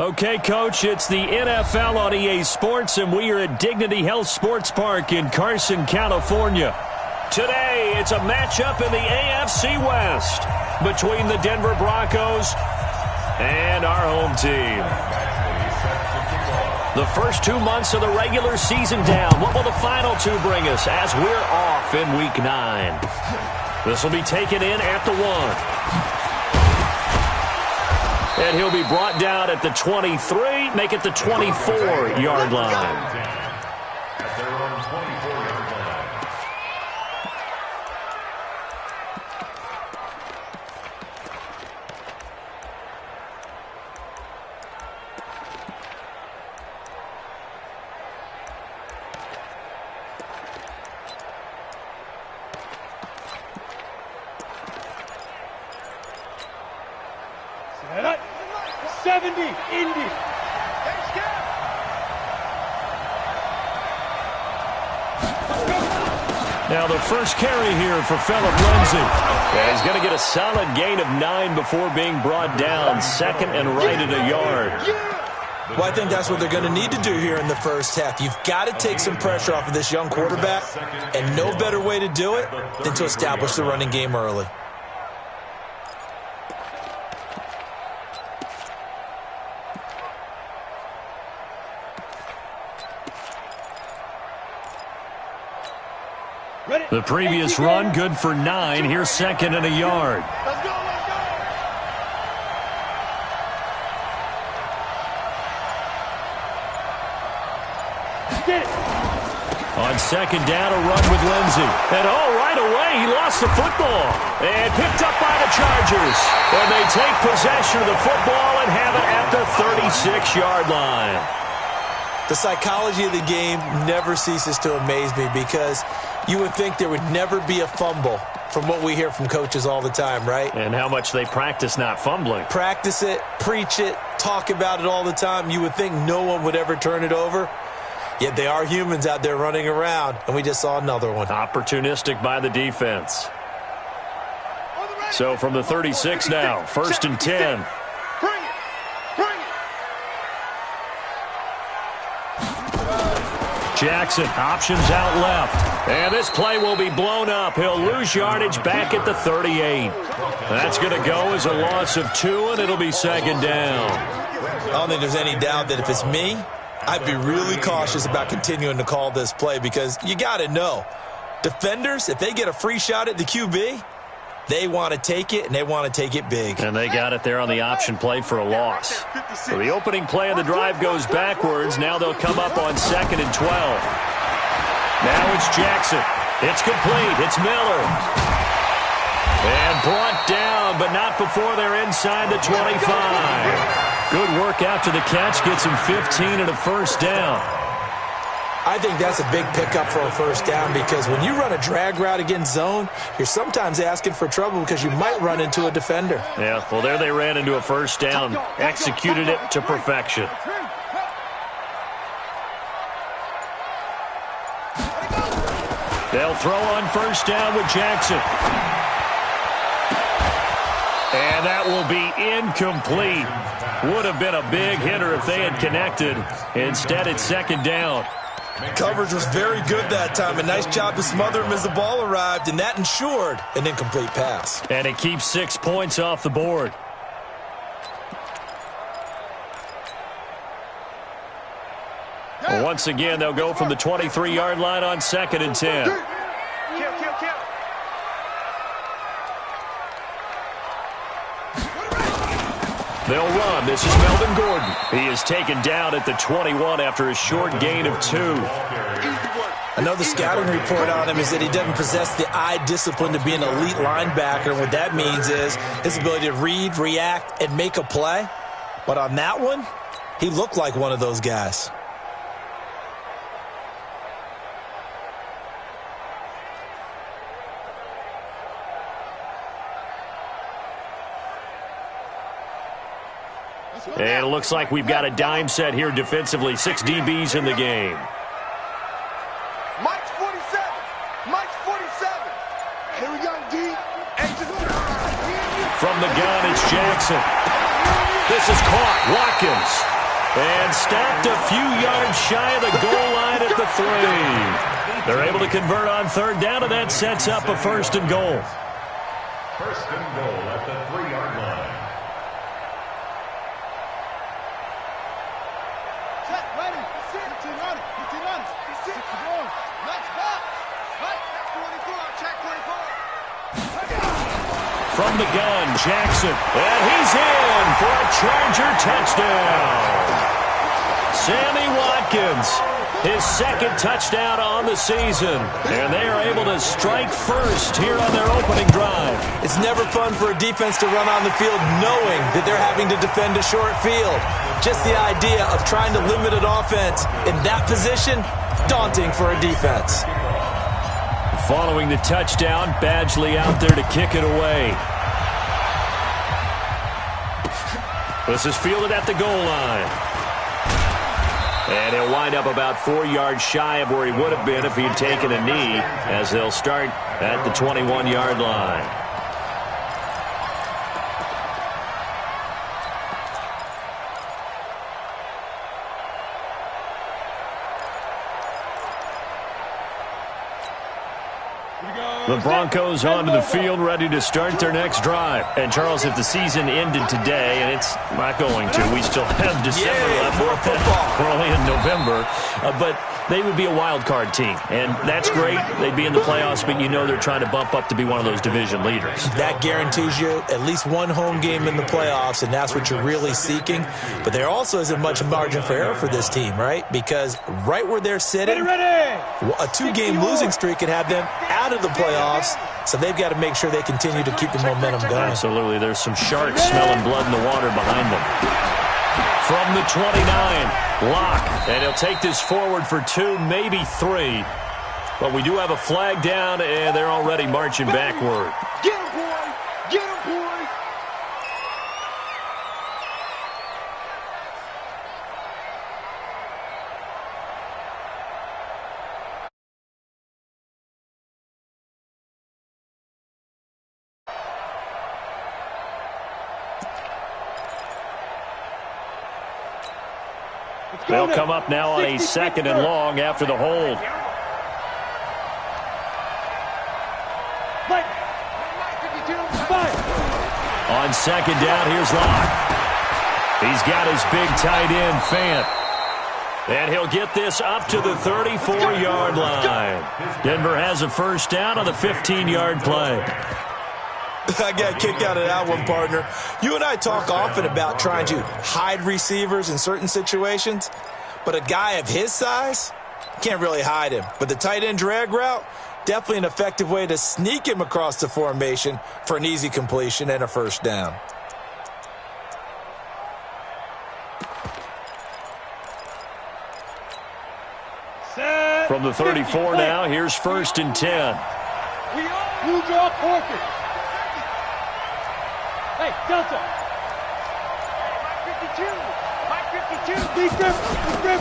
Okay, Coach, it's the NFL on EA Sports, and we are at Dignity Health Sports Park in Carson, California. Today, it's a matchup in the AFC West between the Denver Broncos and our home team. The first 2 months of the regular season down. What will the final two bring us as we're off in Week 9? This will be taken in at the 1. And he'll be brought down at the 23, make it the 24-yard line. Now the first carry here for Phillip Lindsay. Yeah, he's going to get a solid gain of 9 before being brought down. Second and right at a yard. Well, I think that's what they're going to need to do here in the first half. You've got to take some pressure off of this young quarterback, and no better way to do it than to establish the running game early. The previous run, good for 9. Here's second and a yard. Let's go, let's go. Get it. On second down, a run with Lindsay. And right away, he lost the football. And picked up by the Chargers. And they take possession of the football and have it at the 36-yard line. The psychology of the game never ceases to amaze me because you would think there would never be a fumble from what we hear from coaches all the time, right? And how much they practice not fumbling. Practice it, preach it, talk about it all the time. You would think no one would ever turn it over. Yet they are humans out there running around, and we just saw another one. Opportunistic by the defense. So from the 36 now, first and 10. Jackson, options out left. And this play will be blown up. He'll lose yardage back at the 38. That's going to go as a loss of 2, and it'll be second down. I don't think there's any doubt that if it's me, I'd be really cautious about continuing to call this play because you got to know, defenders, if they get a free shot at the QB, they want to take it, and they want to take it big. And they got it there on the option play for a loss. So the opening play of the drive goes backwards. Now they'll come up on second and 12. Now it's Jackson. It's complete. It's Miller. And brought down, but not before they're inside the 25. Good work after the catch. Gets him 15 and a first down. I think that's a big pickup for a first down because when you run a drag route against zone, you're sometimes asking for trouble because you might run into a defender. Yeah, well, there they ran into a first down, executed it to perfection. They'll throw on first down with Jackson. And that will be incomplete. Would have been a big hitter if they had connected. Instead, it's second down. Coverage was very good that time. A nice job to smother him as the ball arrived, and that ensured an incomplete pass. And it keeps 6 points off the board. Well, once again, they'll go from the 23-yard line on second and 10. They'll run. This is Melvin Gordon. He is taken down at the 21 after a short gain of 2. I know the scouting report on him is that he doesn't possess the eye discipline to be an elite linebacker. What that means is his ability to read, react, and make a play. But on that one, he looked like one of those guys. And it looks like we've got a dime set here defensively. 6 DBs in the game. Mike's 47. Mike's 47. Here we go, D. From the gun, it's Jackson. This is caught. Watkins. And stopped a few yards shy of the goal line at the 3. They're able to convert on third down, and that sets up a 1st and goal. 1st and goal at the 3-yard line. Set, ready, sit, 15 running, 15 running, sit, going, let's back. Right, 24, check 24. From the gun, Jackson. And he's in for a Charger touchdown. Sammy Watkins, his 2nd touchdown on the season. And they are able to strike first here on their opening drive. It's never fun for a defense to run on the field knowing that they're having to defend a short field. Just the idea of trying to limit an offense in that position, daunting for a defense. Following the touchdown, Badgley out there to kick it away. This is fielded at the goal line. And he'll wind up about 4 yards shy of where he would have been if he'd taken a knee, as they'll start at the 21-yard line. The Broncos onto the field, ready to start their next drive. And, Charles, if the season ended today, and it's not going to, we still have December left. More football. We're only in November. But they would be a wild card team. And that's great. They'd be in the playoffs, but you know they're trying to bump up to be one of those division leaders. That guarantees you at least one home game in the playoffs, and that's what you're really seeking. But there also isn't much margin for error for this team, right? Because right where they're sitting, a 2-game losing streak could have them out of the playoffs, so they've got to make sure they continue to keep the momentum going. Absolutely. There's some sharks smelling blood in the water behind them. From the 29, Locke, and he'll take this forward for 2, maybe 3. But we do have a flag down, and they're already marching backward. Get him, boy! Get him, boy! They'll come up now on a 2nd and long after the hold. On 2nd down, here's Locke. He's got his big tight end, Fant. And he'll get this up to the 34-yard line. Denver has a 1st down on the 15-yard play. I got kicked out of that one, partner. You and I talk often about trying to hide receivers in certain situations, but a guy of his size can't really hide him. But the tight end drag route, definitely an effective way to sneak him across the formation for an easy completion and a 1st down. From the 34 now, here's 1st and 10. You draw Porter. Hey, Delta. Mike 52.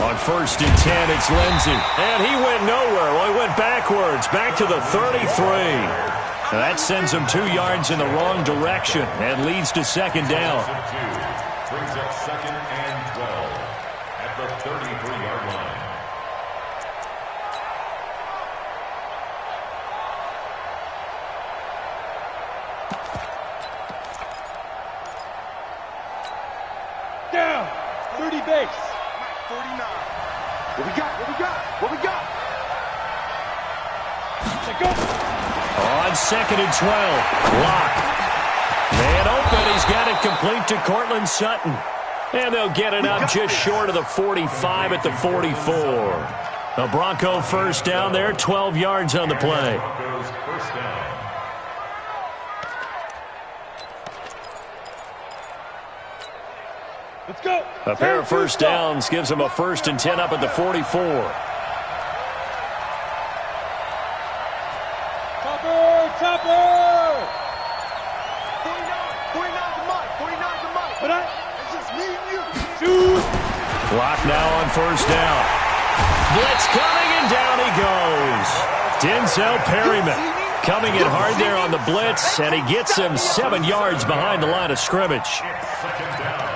On 1st and 10, it's Lindsey. And he went nowhere. Well, he went backwards, back to the 33. Now that sends him 2 yards in the wrong direction and leads to 2nd down. Brings up 2nd and 12 at the 33-yard line. Down. 30 base. 49. What we got? What we got? Let's go. On 2nd and 12, Locke. Man open, he's got it complete to Cortland Sutton. And they'll get it up just short of the 45 at the 44. A Bronco 1st down there, 12 yards on the play. Broncos 1st down. Let's go. A pair of 1st downs gives them a 1st and 10 up at the 44. Topper! 49 to Mike. 49 to Mike. But it's just me and you. Shoot. Clock now on 1st down. Blitz coming, and down he goes. Denzel Perryman coming in hard there on the blitz, and he gets him 7 yards behind the line of scrimmage. It's 2nd down.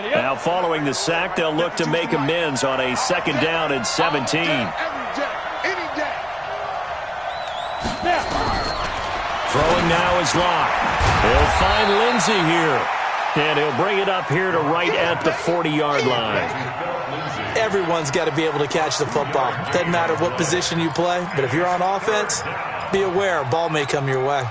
Now following the sack, they'll look to make amends on a 2nd down and 17. Throwing now is Locke. He'll find Lindsey here. And he'll bring it up here to right at the 40-yard line. Everyone's got to be able to catch the football. Doesn't matter what position you play, but if you're on offense, be aware a ball may come your way.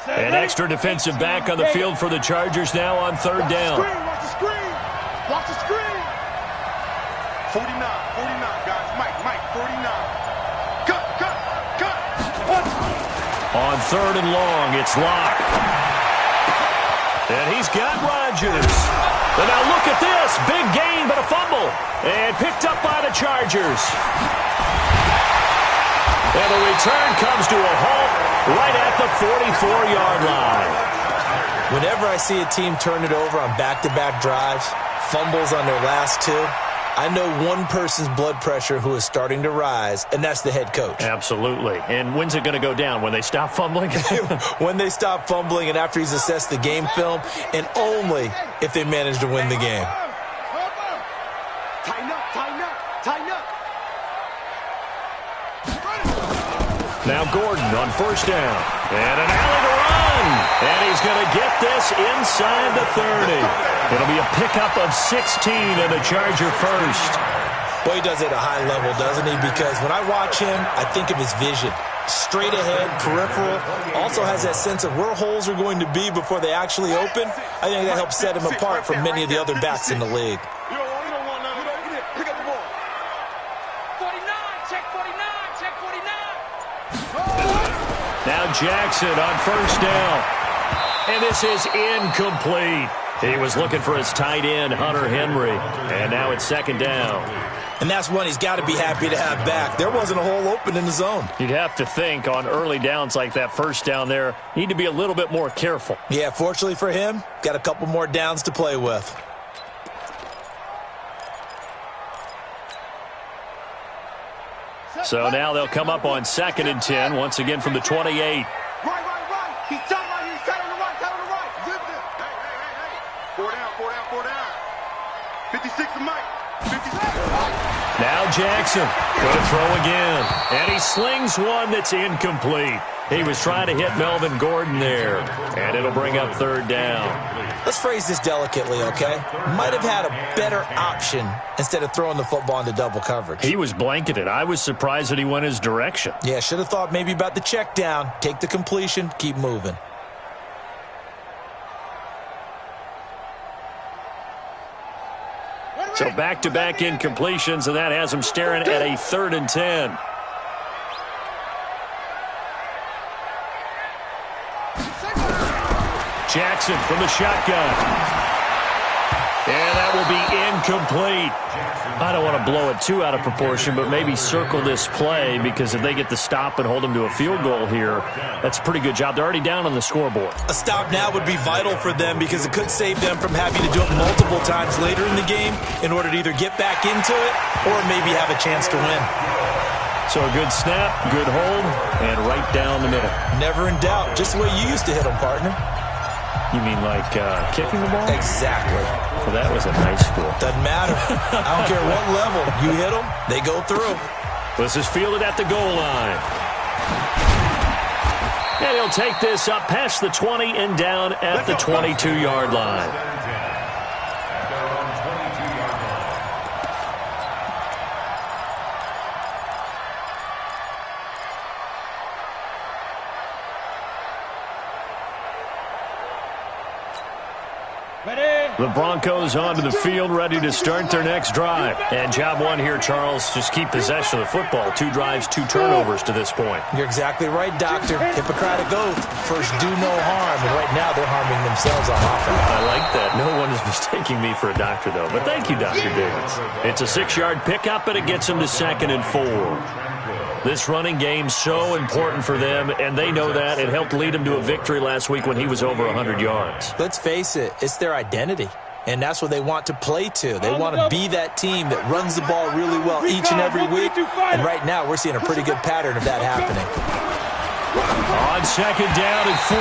An extra defensive back on the field for the Chargers now on 3rd down. Watch the screen. Watch the screen. 49, guys. Mike, 49. Cut. On 3rd and long, it's Locke. And he's got Rodgers. And now look at this. Big gain, but a fumble. And picked up by the Chargers. And the return comes to a halt right at the 44-yard line. Whenever I see a team turn it over on back-to-back drives, fumbles on their last two, I know one person's blood pressure who is starting to rise, and that's the head coach. Absolutely. And when's it going to go down? When they stop fumbling? When they stop fumbling and after he's assessed the game film, and only if they manage to win the game. Tighten up. Now Gordon on 1st down. And an alley to run. And he's going to get this inside the 30. It'll be a pickup of 16 and a Charger first. Well, he does it at a high level, doesn't he? Because when I watch him, I think of his vision. Straight ahead, peripheral. Also has that sense of where holes are going to be before they actually open. I think that helps set him apart from many of the other backs in the league. Now Jackson on 1st down. And this is incomplete. He was looking for his tight end, Hunter Henry. And now it's 2nd down. And that's one he's got to be happy to have back. There wasn't a hole open in the zone. You'd have to think on early downs like that 1st down there, need to be a little bit more careful. Yeah, fortunately for him, got a couple more downs to play with. So now they'll come up on 2nd and 10, once again from the 28. Right. He's telling right here. Set on the right. Zip it. Hey. 4 down. 56 to Mike. 56. Now Jackson going to throw again. And he slings one that's incomplete. He was trying to hit Melvin Gordon there. And it'll bring up 3rd down. Let's phrase this delicately, okay? Might have had a better option instead of throwing the football into double coverage. He was blanketed. I was surprised that he went his direction. Yeah, should have thought maybe about the check down. Take the completion, keep moving. So back-to-back incompletions, and that has him staring at a 3rd and 10. Jackson from the shotgun. And that will be incomplete. I don't want to blow it too out of proportion, but maybe circle this play, because if they get the stop and hold them to a field goal here, that's a pretty good job. They're already down on the scoreboard. A stop now would be vital for them, because it could save them from having to do it multiple times later in the game in order to either get back into it or maybe have a chance to win. So a good snap, good hold, and right down the middle. Never in doubt. Just the way you used to hit them, partner. You mean like kicking the ball? Exactly. Well, that was in high school. Doesn't matter. I don't care what level. You hit them, they go through. This is fielded at the goal line. And he'll take this up past the 20 and down at the 22-yard line. The Broncos onto the field, ready to start their next drive. And job one here, Charles, just keep possession of the football. 2 drives, 2 turnovers to this point. You're exactly right, Doctor. Hippocratic oath. First, do no harm. And right now, they're harming themselves on offense. I like that. No one is mistaking me for a doctor, though. But thank you, Dr. Diggins. It's a 6-yard pickup, and it gets them to 2nd and 4. This running game so important for them, and they know that. It helped lead them to a victory last week when he was over 100 yards. Let's face it, it's their identity. And that's what they want to play to. They want to be that team that runs the ball really well each and every week. And right now, we're seeing a pretty good pattern of that happening. On second down and 4.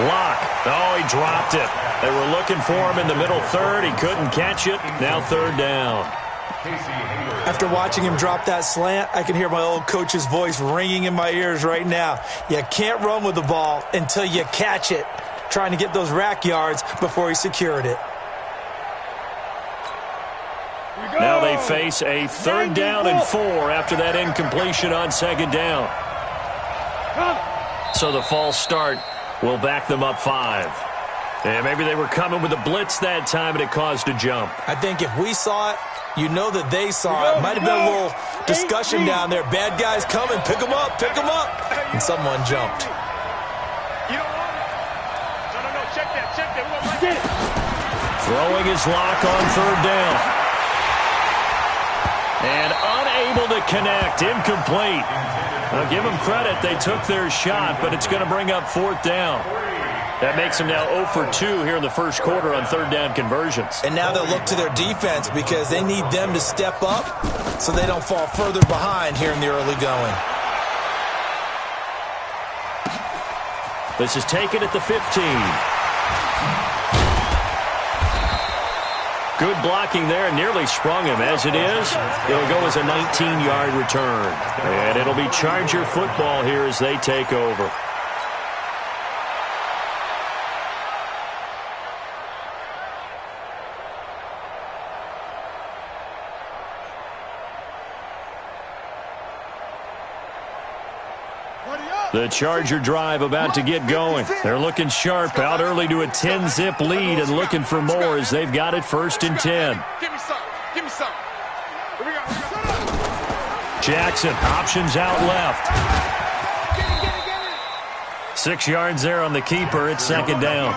Lock. Oh, he dropped it. They were looking for him in the middle third. He couldn't catch it. Now third down. After watching him drop that slant, I can hear my old coach's voice ringing in my ears right now. You can't run with the ball until you catch it. Trying to get those rack yards before he secured it. Now they face a third down and 4 after that incompletion on second down. So the false start will back them up 5. And maybe they were coming with a blitz that time and it caused a jump. I think if we saw it, you know that they saw it. Might have been a little discussion down there. Bad guys coming. Pick them up. Pick them up. And someone jumped. Throwing his lock on third down. And unable to connect. Incomplete. Now give them credit. They took their shot, but it's going to bring up fourth down. That makes them now 0 for 2 here in the first quarter on third down conversions. And now they'll look to their defense because they need them to step up so they don't fall further behind here in the early going. This is taken at the 15. Good blocking there, nearly sprung him. As it is, it'll go as a 19-yard return. And it'll be Charger football here as they take over. The Charger drive about to get going. They're looking sharp, out early to a 10-zip lead and looking for more as they've got it first and 10. Give me some. Give me some. Here we go. Jackson, options out left. 6 yards there on the keeper. It's second down.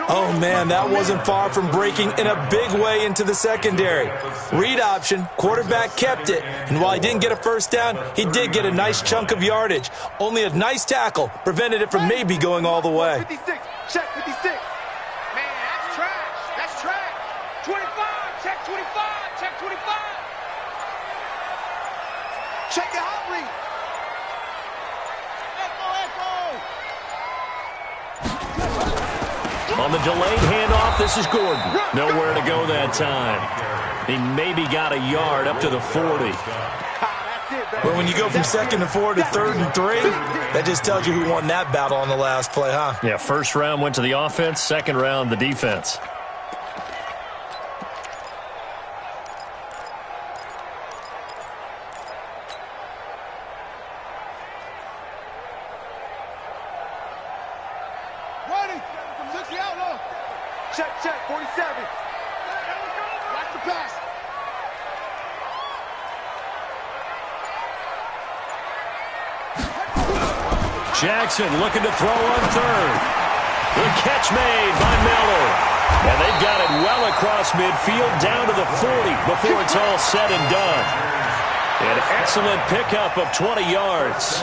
Oh, man, that wasn't far from breaking in a big way into the secondary. Read option, quarterback kept it, and while he didn't get a first down, he did get a nice chunk of yardage. Only a nice tackle prevented it from maybe going all the way. 56, check 56. Man, that's trash. That's trash. 25, check 25, check 25. Check your hot read. On the delayed handoff, this is Gordon. Nowhere to go that time. He maybe got a yard up to the 40. But when you go from second and 4 to third and 3, that just tells you who won that battle on the last play, huh? Yeah, first round went to the offense, second round the defense. Check, 47. Watch the pass. Jackson looking to throw on third. The catch made by Miller. And they've got it well across midfield down to the 40 before it's all said and done. An excellent pickup of 20 yards.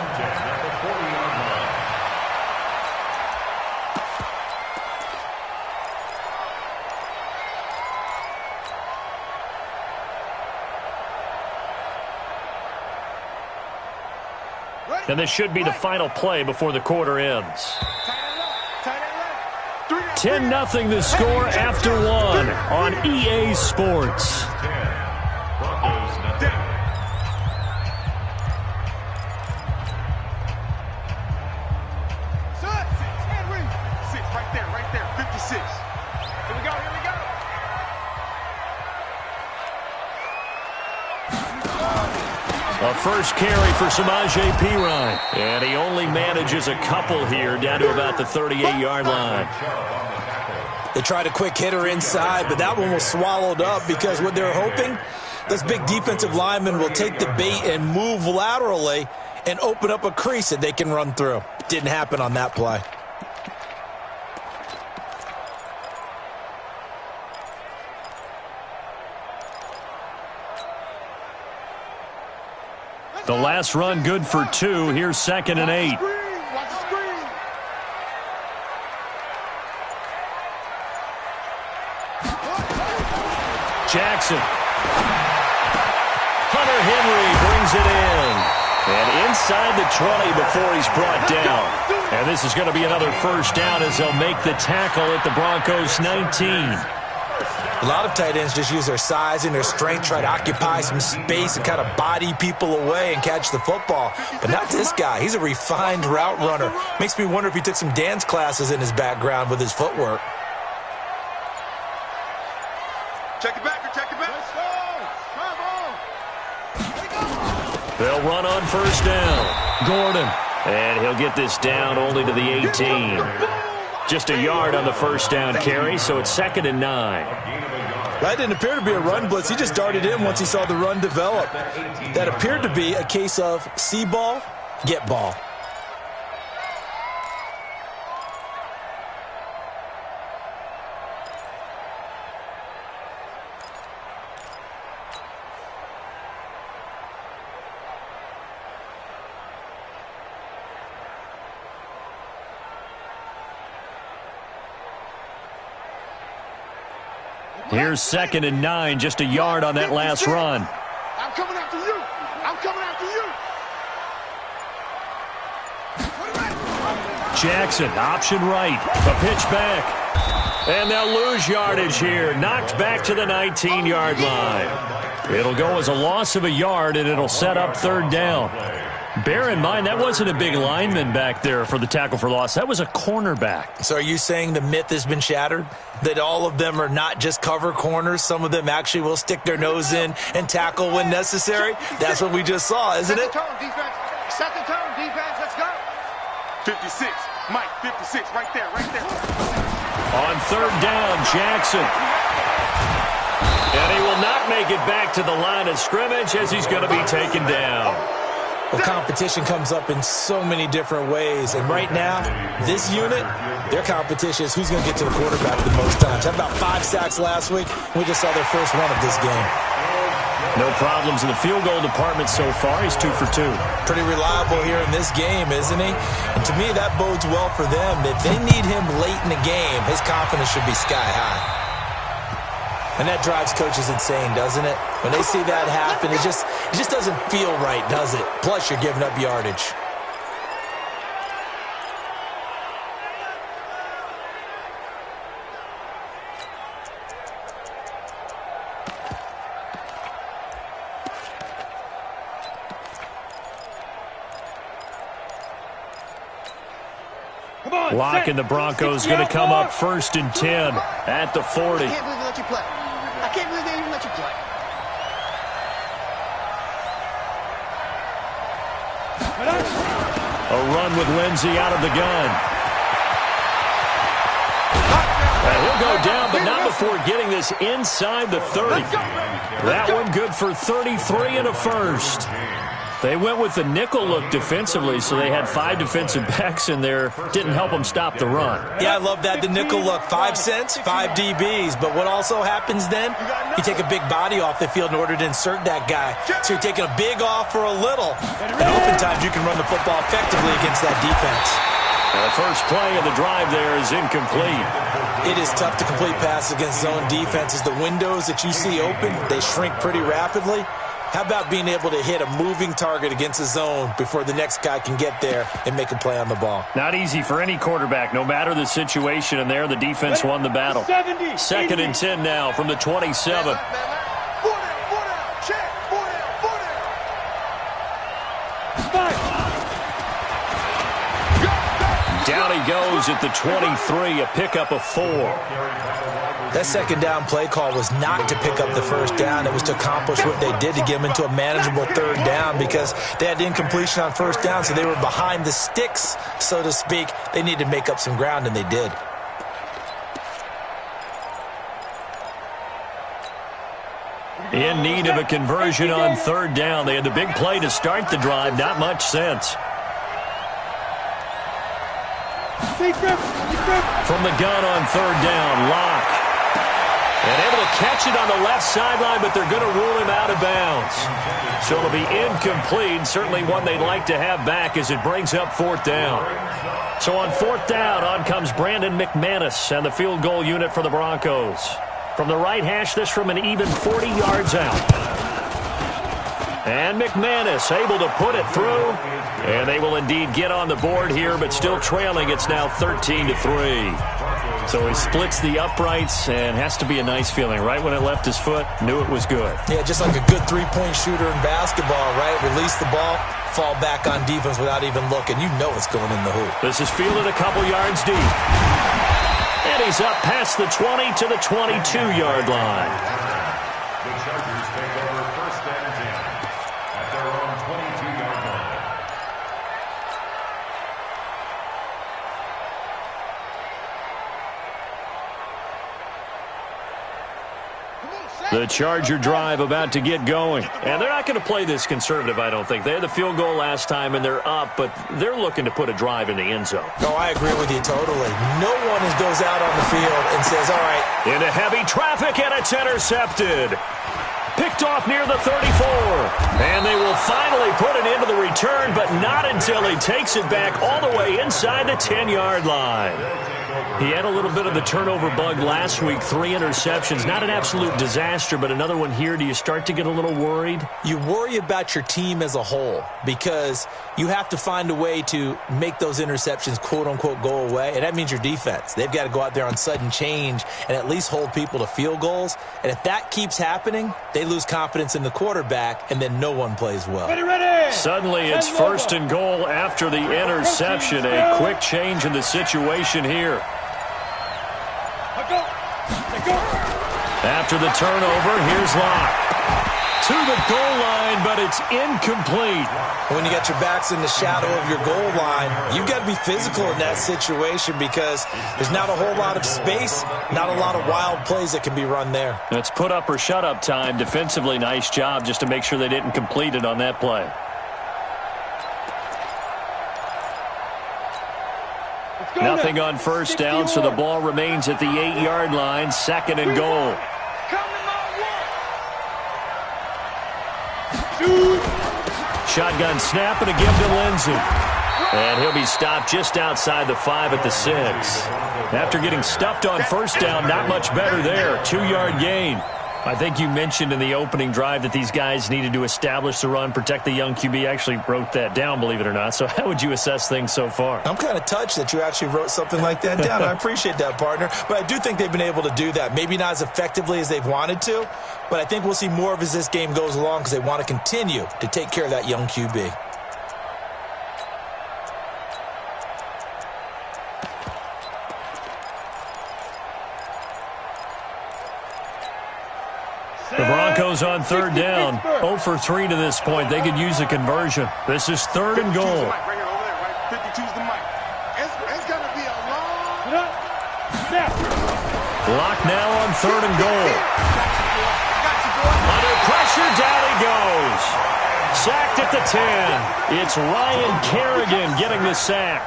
And this should be the final play before the quarter ends. 10-0 the score after 1 on EA Sports. Right there, 56. Here we go. A first carry for Samaje Perine. And he only manages a couple here down to about the 38-yard line. They tried a quick hitter inside, but that one was swallowed up because what they're hoping, those big defensive linemen will take the bait and move laterally and open up a crease that they can run through. Didn't happen on that play. The last run good for 2. Here's second and 8. Jackson. Hunter Henry brings it in. And inside the 20 before he's brought down. And this is going to be another first down as they'll make the tackle at the Broncos 19. A lot of tight ends just use their size and their strength, try to occupy some space and kind of body people away and catch the football. But not this guy. He's a refined route runner. Makes me wonder if he took some dance classes in his background with his footwork. Check it back. Check it back. Let's go. They'll run on first down. Gordon. And he'll get this down only to the 18. Just a yard on the first down carry, so it's 2nd and 9. That didn't appear to be a run blitz. He just darted in once he saw the run develop. That appeared to be a case of see ball, get ball. Here's 2nd and 9, just a yard on that last run. I'm coming after you. I'm coming after you. Jackson, option right, a pitch back. And they'll lose yardage here, knocked back to the 19-yard line. It'll go as a loss of a yard, and it'll set up 3rd down. Bear in mind, that wasn't a big lineman back there for the tackle for loss. That was a cornerback. So are you saying the myth has been shattered? That all of them are not just cover corners? Some of them actually will stick their nose in and tackle when necessary? That's what we just saw, isn't it? Second turn, defense. Second turn, defense. Let's go. 56. Mike, 56. Right there, right there. On 3rd down, Jackson. And he will not make it back to the line of scrimmage as he's going to be taken down. Well, competition comes up in so many different ways. And right now, this unit, their competition is who's going to get to the quarterback the most times. Had about 5 sacks last week. We just saw their first one of this game. No problems in the field goal department so far. He's 2 for 2. Pretty reliable here in this game, isn't he? And to me, that bodes well for them. If they need him late in the game, his confidence should be sky high. And that drives coaches insane, doesn't it? When they see that happen, it just doesn't feel right, does it? Plus, you're giving up yardage. Locking the Broncos going to come up 1st and 10 at the 40. I can't believe they let you play. I can't believe they even let you play. A run with Lindsey out of the gun. And he'll go down, but not before getting this inside the 30. That one good for 33 and a first. They went with the nickel look defensively, so they had 5 defensive backs in there. Didn't help them stop the run. Yeah, I love that, the nickel look. 5 cents, 5 DBs. But what also happens then? You take a big body off the field in order to insert that guy. So you're taking a big off for a little. And oftentimes you can run the football effectively against that defense. And the first play of the drive there is incomplete. It is tough to complete passes against zone defenses. The windows that you see open, they shrink pretty rapidly. How about being able to hit a moving target against a zone before the next guy can get there and make a play on the ball? Not easy for any quarterback, no matter the situation, and there the defense won the battle. 2nd and 10 now from the 27. Down he goes at the 23, a pickup of 4. That second down play call was not to pick up the first down. It was to accomplish what they did to get them into a manageable 3rd down because they had incompletion on first down, so they were behind the sticks, so to speak. They needed to make up some ground, and they did. In need of a conversion on 3rd down. They had the big play to start the drive. Not much sense. From the gun on 3rd down, Locke. And able to catch it on the left sideline, but they're going to rule him out of bounds. So it'll be incomplete. Certainly one they'd like to have back as it brings up 4th down. So on 4th down, on comes Brandon McManus and the field goal unit for the Broncos. From the right hash, this from an even 40 yards out. And McManus able to put it through. And they will indeed get on the board here, but still trailing. It's now 13-3. So he splits the uprights, and has to be a nice feeling. Right when it left his foot, knew it was good. Yeah, just like a good three-point shooter in basketball, right? Release the ball, fall back on defense without even looking. You know it's going in the hoop. This is fielded a couple yards deep. And he's up past the 20 to the 22-yard line. The Chargers take over first and 10 at their own 22-yard line. The Charger drive about to get going. And they're not going to play this conservative, I don't think. They had the field goal last time, and they're up, but they're looking to put a drive in the end zone. No, I agree with you totally. No one goes out on the field and says, all right. Into heavy traffic, and it's intercepted. Picked off near the 34. And they will finally put it into the return, but not until he takes it back all the way inside the 10-yard line. He had a little bit of the turnover bug last week, 3 interceptions. Not an absolute disaster, but another one here. Do you start to get a little worried? You worry about your team as a whole because you have to find a way to make those interceptions, quote-unquote, go away, and that means your defense. They've got to go out there on sudden change and at least hold people to field goals. And if that keeps happening, they lose confidence in the quarterback, and then no one plays well. Ready. Suddenly it's first and goal after the interception. A quick change in the situation here. After the turnover, here's Locke. To the goal line, but it's incomplete. When you got your backs in the shadow of your goal line, you've got to be physical in that situation because there's not a whole lot of space, not a lot of wild plays that can be run there. It's put up or shut up time. Defensively, nice job just to make sure they didn't complete it on that play. Nothing on first down, so the ball remains at the 8-yard line, 2nd and goal. Shotgun snap and a give to Lindsey. And he'll be stopped just outside the 5 at the 6. After getting stuffed on first down, not much better there. 2-yard gain. I think you mentioned in the opening drive that these guys needed to establish the run, protect the young QB. I actually wrote that down, believe it or not. So how would you assess things so far? I'm kind of touched that you actually wrote something like that down. I appreciate that, partner. But I do think they've been able to do that. Maybe not as effectively as they've wanted to, but I think we'll see more of as this game goes along because they want to continue to take care of that young QB. The Broncos on third down. 0 for 3 to this point. They could use a conversion. This is 3rd and goal. Lock now on 3rd and goal. Under pressure, down he goes. Sacked at the 10. It's Ryan Kerrigan getting the sack.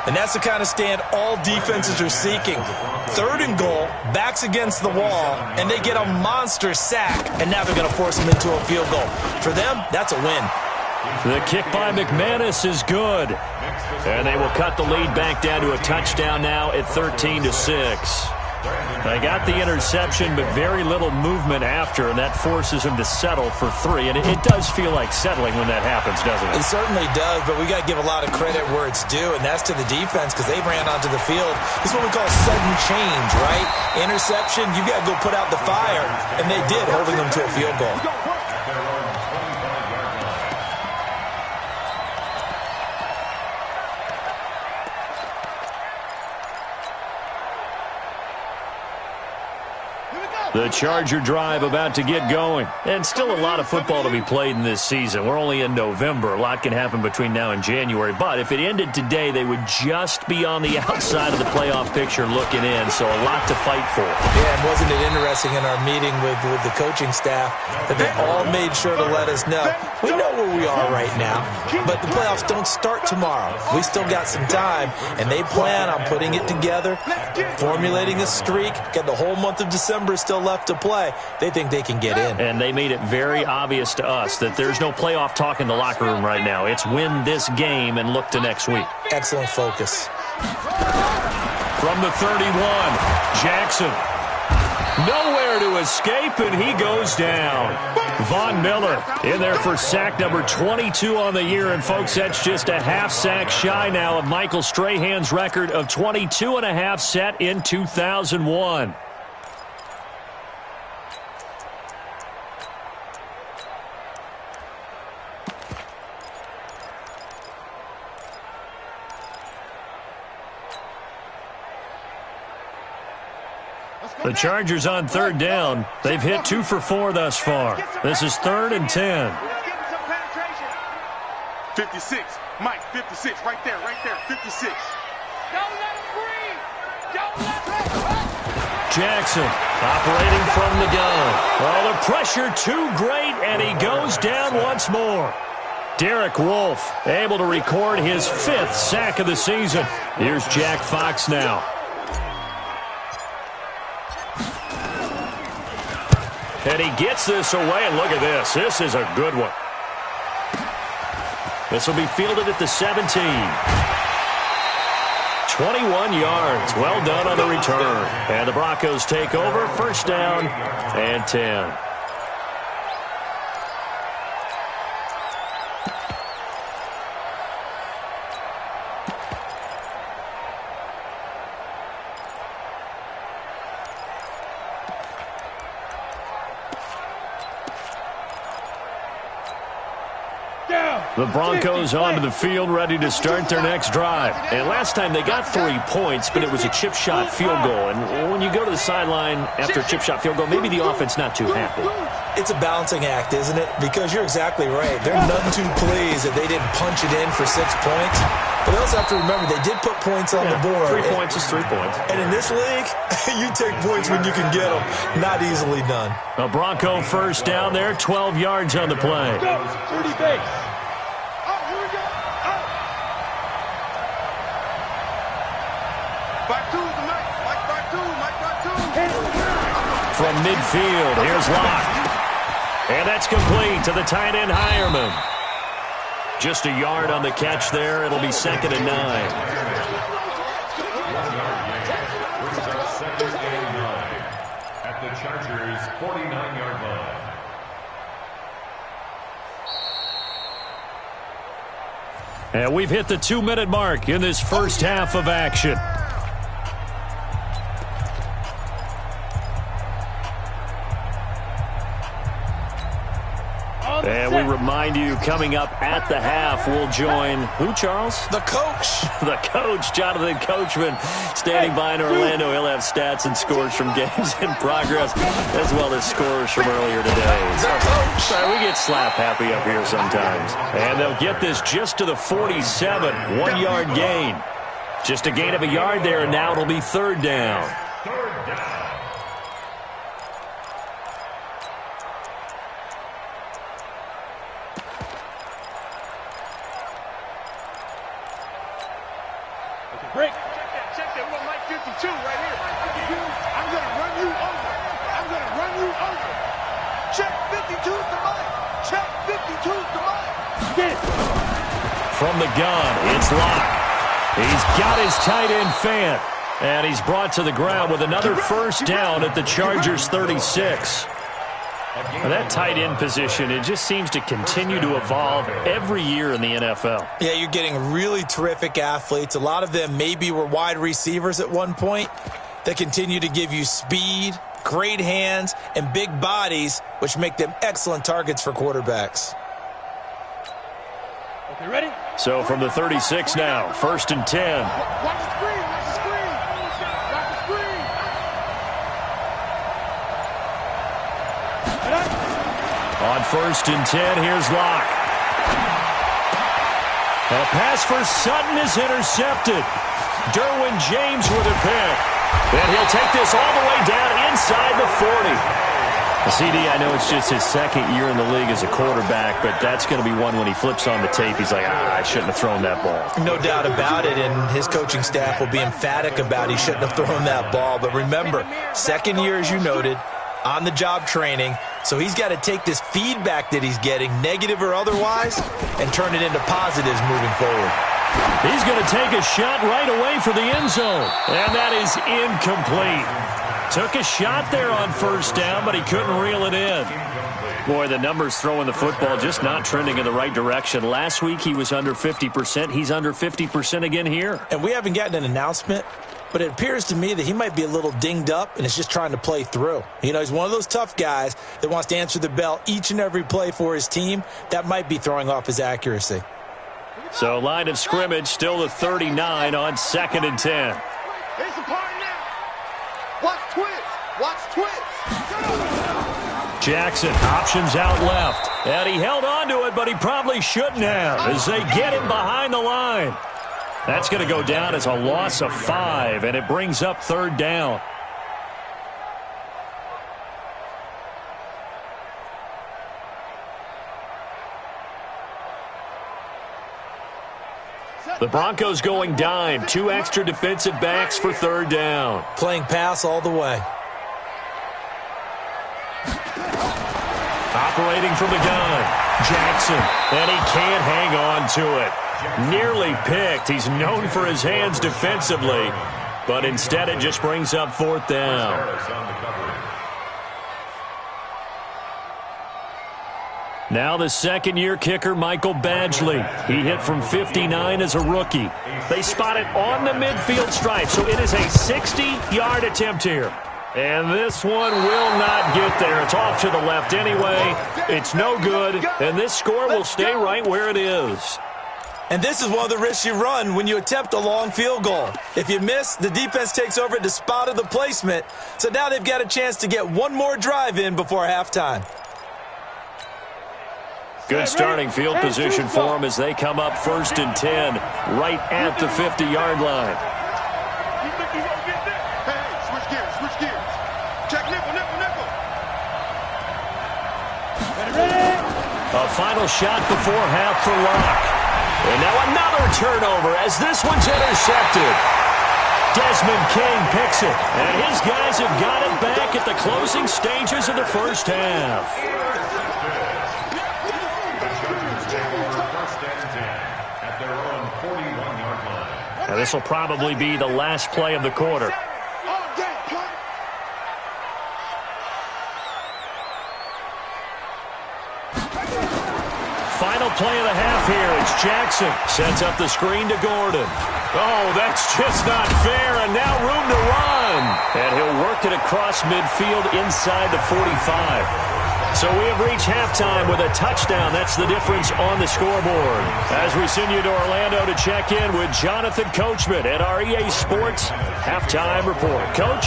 And that's the kind of stand all defenses are seeking. 3rd and goal, backs against the wall, and they get a monster sack, and now they're going to force them into a field goal. For them, that's a win. The kick by McManus is good. And they will cut the lead back down to a touchdown now at 13-6. They got the interception, but very little movement after, and that forces him to settle for 3. And it does feel like settling when that happens, doesn't it? It certainly does, but we got to give a lot of credit where it's due, and that's to the defense because they ran onto the field. This is what we call sudden change, right? Interception, you got to go put out the fire, and they did, holding them to a field goal. The Charger drive about to get going. And still a lot of football to be played in this season. We're only in November. A lot can happen between now and January. But if it ended today, they would just be on the outside of the playoff picture looking in. So a lot to fight for. Yeah, and wasn't it interesting in our meeting with the coaching staff that they all made sure to let us know. We know where we are right now, but the playoffs don't start tomorrow. We still got some time, and they plan on putting it together, formulating a streak, got the whole month of December still left to play. They think they can get in. And they made it very obvious to us that there's no playoff talk in the locker room right now. It's win this game and look to next week. Excellent focus. From the 31, Jackson. Nowhere to escape, and he goes down. Von Miller in there for sack number 22 on the year. And, folks, that's just a half sack shy now of Michael Strahan's record of 22.5 set in 2001. The Chargers on third down. They've hit 2 for 4 thus far. This is 3rd and 10. 56. Mike, 56. Right there, 56. Don't let him breathe. Don't let him. Jackson operating from the gun. Oh, the pressure too great, and he goes down once more. Derek Wolfe able to record his 5th sack of the season. Here's Jack Fox now. And he gets this away, and look at this. This is a good one. This will be fielded at the 17. 21 yards. Well done on the return. And the Broncos take over. First down and 10. The Broncos onto the field, ready to start their next drive. And last time they got 3 points, but it was a chip shot field goal. And when you go to the sideline after a chip shot field goal, maybe the offense not too happy. It's a balancing act, isn't it? Because you're exactly right. They're none too pleased that they didn't punch it in for 6 points. But they also have to remember they did put points on the board. 3 points is 3 points. And in this league, you take points when you can get them. Not easily done. A Bronco first down there, 12 yards on the play. Go, 30 base. From midfield, here's Locke. And that's complete to the tight end, Hireman. Just a yard on the catch there. It'll be 2nd and 9. Second and 9 at the Chargers' 49-yard line. And we've hit the 2-minute mark in this first half of action. And we remind you, coming up at the half, we'll join who, Charles? The coach. The coach, Jonathan Coachman, standing by in Orlando. He'll have stats and scores from games in progress, as well as scores from earlier today. The coach. Sorry, we get slap happy up here sometimes. And they'll get this just to the 47, 1-yard gain. Just a gain of a yard there, and now it'll be 3rd down. Third down. Break. Check that. What Mike 52 right here. I'm going to run you over. I'm going to run you over. Check 52's the Mike. Check 52's the Mike. Get it. From the gun, it's Locke. He's got his tight end Fant. And he's brought to the ground with another first down at the Chargers' 36. And that tight end position, it just seems to continue to evolve every year in the NFL. Yeah, you're getting really terrific athletes. A lot of them maybe were wide receivers at one point. They continue to give you speed, great hands, and big bodies, which make them excellent targets for quarterbacks. Okay, ready? So from the 36 now, 1st and 10. Watch the screen. Watch the screen. Watch the screen. On 1st and 10, here's Locke. A pass for Sutton is intercepted. Derwin James with a pick. And he'll take this all the way down inside the 40. CD, I know it's just his 2nd year in the league as a quarterback, but that's going to be one when he flips on the tape. He's like, I shouldn't have thrown that ball. No doubt about it, and his coaching staff will be emphatic about he shouldn't have thrown that ball. But remember, 2nd year, as you noted, on-the-job training, so he's got to take this feedback that he's getting, negative or otherwise, and turn it into positives moving forward. He's going to take a shot right away for the end zone, and that is incomplete. Took a shot there on first down, but he couldn't reel it in. Boy, the numbers throwing the football just not trending in the right direction. Last week he was under 50%. He's under 50% again here. And we haven't gotten an announcement, but it appears to me that he might be a little dinged up and is just trying to play through. You know, he's one of those tough guys that wants to answer the bell each and every play for his team. That might be throwing off his accuracy. So line of scrimmage still the 39 on 2nd and 10. Here's the party now. Watch twist. Watch twist. Jackson, options out left. And he held on to it, but he probably shouldn't have as they get him behind the line. That's going to go down as a loss of 5, and it brings up 3rd down. The Broncos going dime. 2 extra defensive backs for 3rd down. Playing pass all the way. Operating from the gun, Jackson, and he can't hang on to it. Nearly picked. He's known for his hands defensively, but instead it just brings up 4th down. Now the second-year kicker, Michael Badgley. He hit from 59 as a rookie. They spot it on the midfield stripe, so it is a 60-yard attempt here. And this one will not get there. It's off to the left anyway. It's no good, and this score will stay right where it is. And this is one of the risks you run when you attempt a long field goal. If you miss, the defense takes over at the spot of the placement. So now they've got a chance to get one more drive in before halftime. Good starting field position for them as they come up 1st and 10, right at the 50-yard line. You think you won't get there? Hey, switch gears, switch gears. Check nickel, nickel, nickel. A final shot before half for Locke. And now another turnover as this one's intercepted. Desmond King picks it, and his guys have got it back at the closing stages of the first half. Now this will probably be the last play of the quarter. Final play of the half here. It's Jackson. Sets up the screen to Gordon. Oh, that's just not fair, and now room to run. And he'll work it across midfield inside the 45. So we have reached halftime with a touchdown. That's the difference on the scoreboard. As we send you to Orlando to check in with Jonathan Coachman at our EA Sports Halftime Report. Coach?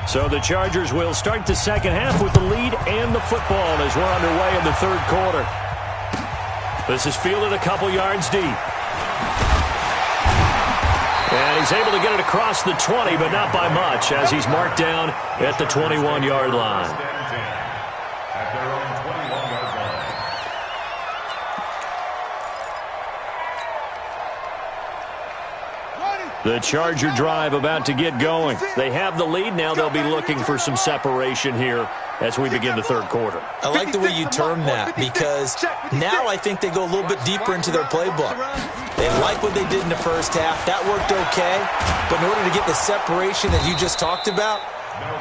So the Chargers will start the second half with the lead and the football as we're underway in the 3rd quarter. This is fielded a couple yards deep. And he's able to get it across the 20, but not by much, as he's marked down at the 21-yard line. The Charger drive about to get going. They have the lead. Now they'll be looking for some separation here as we begin the 3rd quarter. I like the way you term that, because now I think they go a little bit deeper into their playbook. They like what they did in the first half. That worked okay. But in order to get the separation that you just talked about,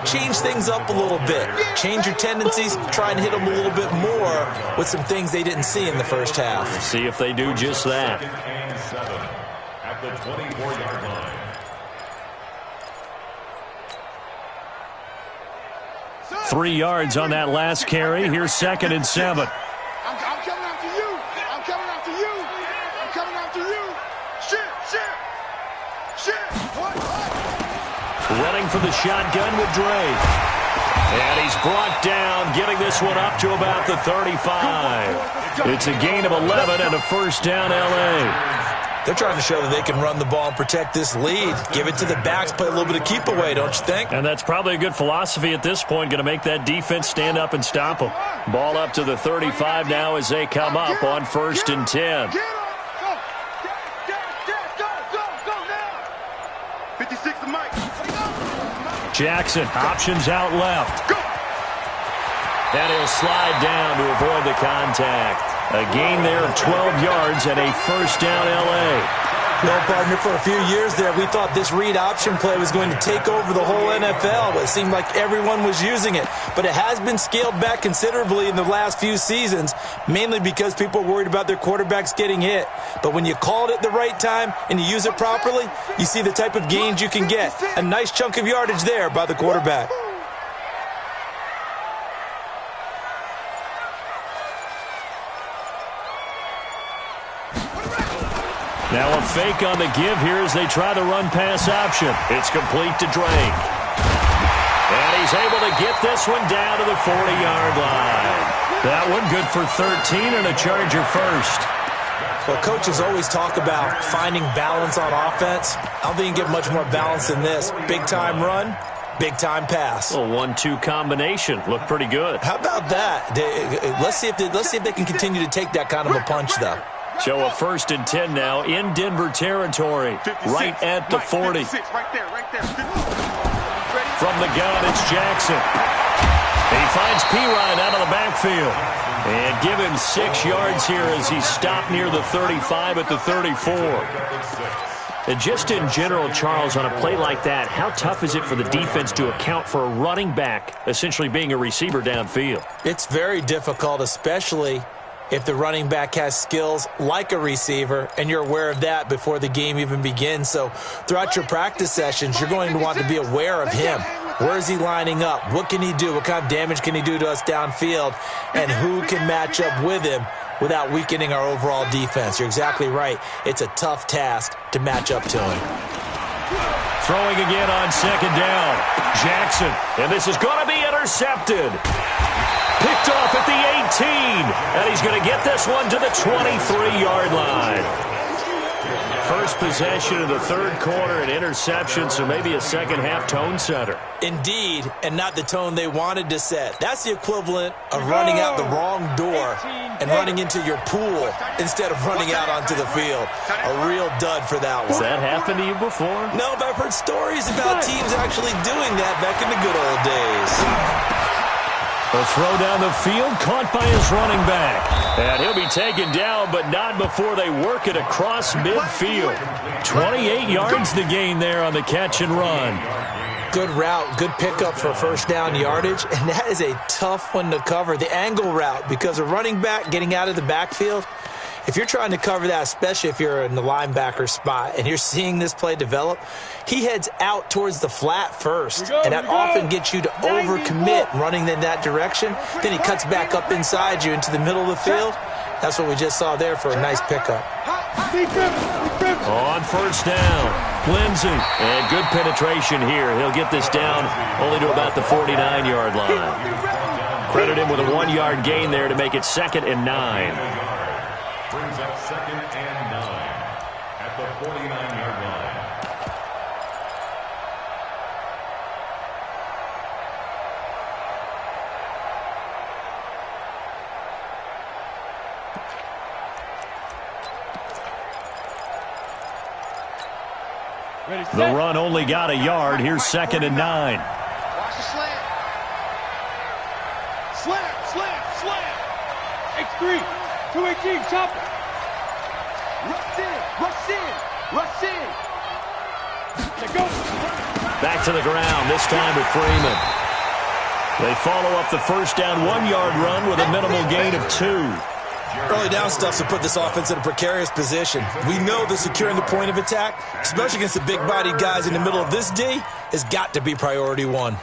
change things up a little bit. Change your tendencies. Try and hit them a little bit more with some things they didn't see in the first half. See if they do just that. At the 24-yard line. 3 yards on that last carry. Here's 2nd and 7. I'm coming after you. I'm coming after you. I'm coming after you. Shit. What? Running for the shotgun with Dre. And he's brought down, getting this one up to about the 35. It's a gain of 11 and a first down L.A. They're trying to show that they can run the ball and protect this lead. Give it to the backs, play a little bit of keep away, don't you think? And that's probably a good philosophy at this point, going to make that defense stand up and stop them. Ball up to the 35 now as they come up on 1st and 10. Go now. 56 to Mike. Jackson, options out left. Go. And he'll slide down to avoid the contact. A gain there of 12 yards and a first down L.A. Well, partner, for a few years there, we thought this read option play was going to take over the whole NFL, but it seemed like everyone was using it. But it has been scaled back considerably in the last few seasons, mainly because people are worried about their quarterbacks getting hit. But when you call it at the right time and you use it properly, you see the type of gains you can get. A nice chunk of yardage there by the quarterback. Now a fake on the give here as they try the run-pass option. It's complete to Drake. And he's able to get this one down to the 40-yard line. That one good for 13 and a Charger first. Well, coaches always talk about finding balance on offense. I don't think you get much more balance than this. Big-time run, big-time pass. A 1-2 combination. Looked pretty good. How about that? Let's see if they can continue to take that kind of a punch, though. So a 1st and 10 now in Denver territory, 56, right at the 40. 56, right there. From the gun, it's Jackson. He finds Pirine out of the backfield. And give him 6 yards here as he stopped near the 35 at the 34. And just in general, Charles, on a play like that, how tough is it for the defense to account for a running back essentially being a receiver downfield? It's very difficult, especially if the running back has skills like a receiver, and you're aware of that before the game even begins. So throughout your practice sessions, you're going to want to be aware of him. Where is he lining up? What can he do? What kind of damage can he do to us downfield? And who can match up with him without weakening our overall defense? You're exactly right. It's a tough task to match up to him. Throwing again on 2nd down. Jackson, and this is going to be intercepted. Picked off at the 18, and he's going to get this one to the 23-yard line. First possession of the 3rd quarter, an interception, so maybe a second-half tone setter. Indeed, and not the tone they wanted to set. That's the equivalent of running out the wrong door and running into your pool instead of running out onto the field. A real dud for that one. Has that happened to you before? No, but I've heard stories about teams actually doing that back in the good old days. A throw down the field, caught by his running back. And he'll be taken down, but not before they work it across midfield. 28 yards the gain there on the catch and run. Good route, good pickup for first down yardage, and that is a tough one to cover, the angle route, because a running back getting out of the backfield, if you're trying to cover that, especially if you're in the linebacker spot and you're seeing this play develop, he heads out towards the flat first, and that often gets you to overcommit running in that direction. Then he cuts back up inside you into the middle of the field. That's what we just saw there for a nice pickup. On first down, Lindsey, and good penetration here. He'll get this down only to about the 49-yard line. Credit him with a 1-yard gain there to make it 2nd and 9. Brings up 2nd and 9 at the 49-yard line. The run only got a yard. Here's 2nd and 9. Watch the slant. Slant. X3. 218, chopper. Rush in. Let go. Back to the ground, this time with Freeman. They follow up the first down 1-yard run with a minimal gain of 2. Early down stuff to put this offense in a precarious position. We know that securing the point of attack, especially against the big-bodied guys in the middle of this D, has got to be priority 1.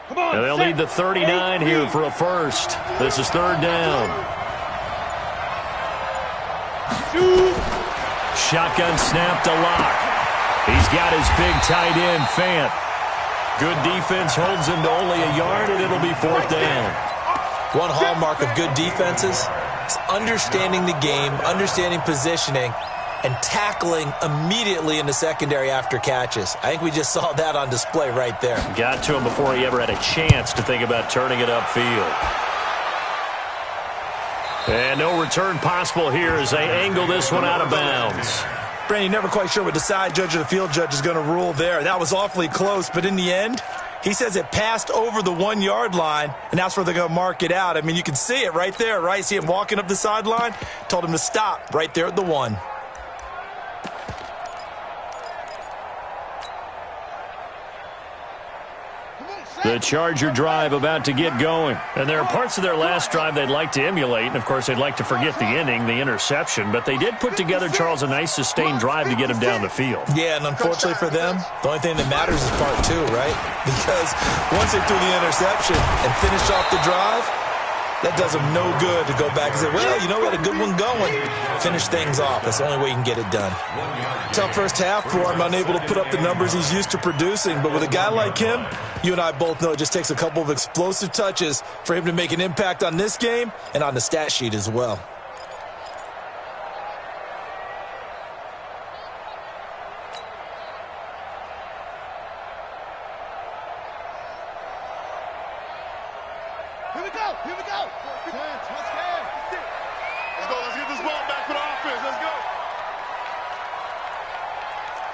And they'll need the 39 here for a first. This is 3rd down. Shotgun snap to Locke. He's got his big tight end, Fant. Good defense holds him to only a yard, and it'll be 4th down. One hallmark of good defenses is understanding the game, understanding positioning, and tackling immediately in the secondary after catches. I think we just saw that on display right there. Got to him before he ever had a chance to think about turning it upfield. And no return possible here as they angle this one out of bounds. Brandon, never quite sure what the side judge or the field judge is going to rule there. That was awfully close, but in the end, he says it passed over the 1 yard line, and that's where they're going to mark it out. I mean, you can see it right there, right? See him walking up the sideline? Told him to stop right there at the 1. The Charger drive about to get going. And there are parts of their last drive they'd like to emulate. And, of course, they'd like to forget the inning, the interception. But they did put together, Charles, a nice sustained drive to get him down the field. Yeah, and unfortunately for them, the only thing that matters is part 2, right? Because once they threw the interception and finished off the drive, that does them no good to go back and say, well, you know, we had a good one going. Finish things off. That's the only way you can get it done. Tough first half for him, unable to put up the numbers he's used to producing. But with a guy like him, you and I both know it just takes a couple of explosive touches for him to make an impact on this game and on the stat sheet as well. Here we go. Here we go. Let's go. Let's get this ball back for the offense. Let's go.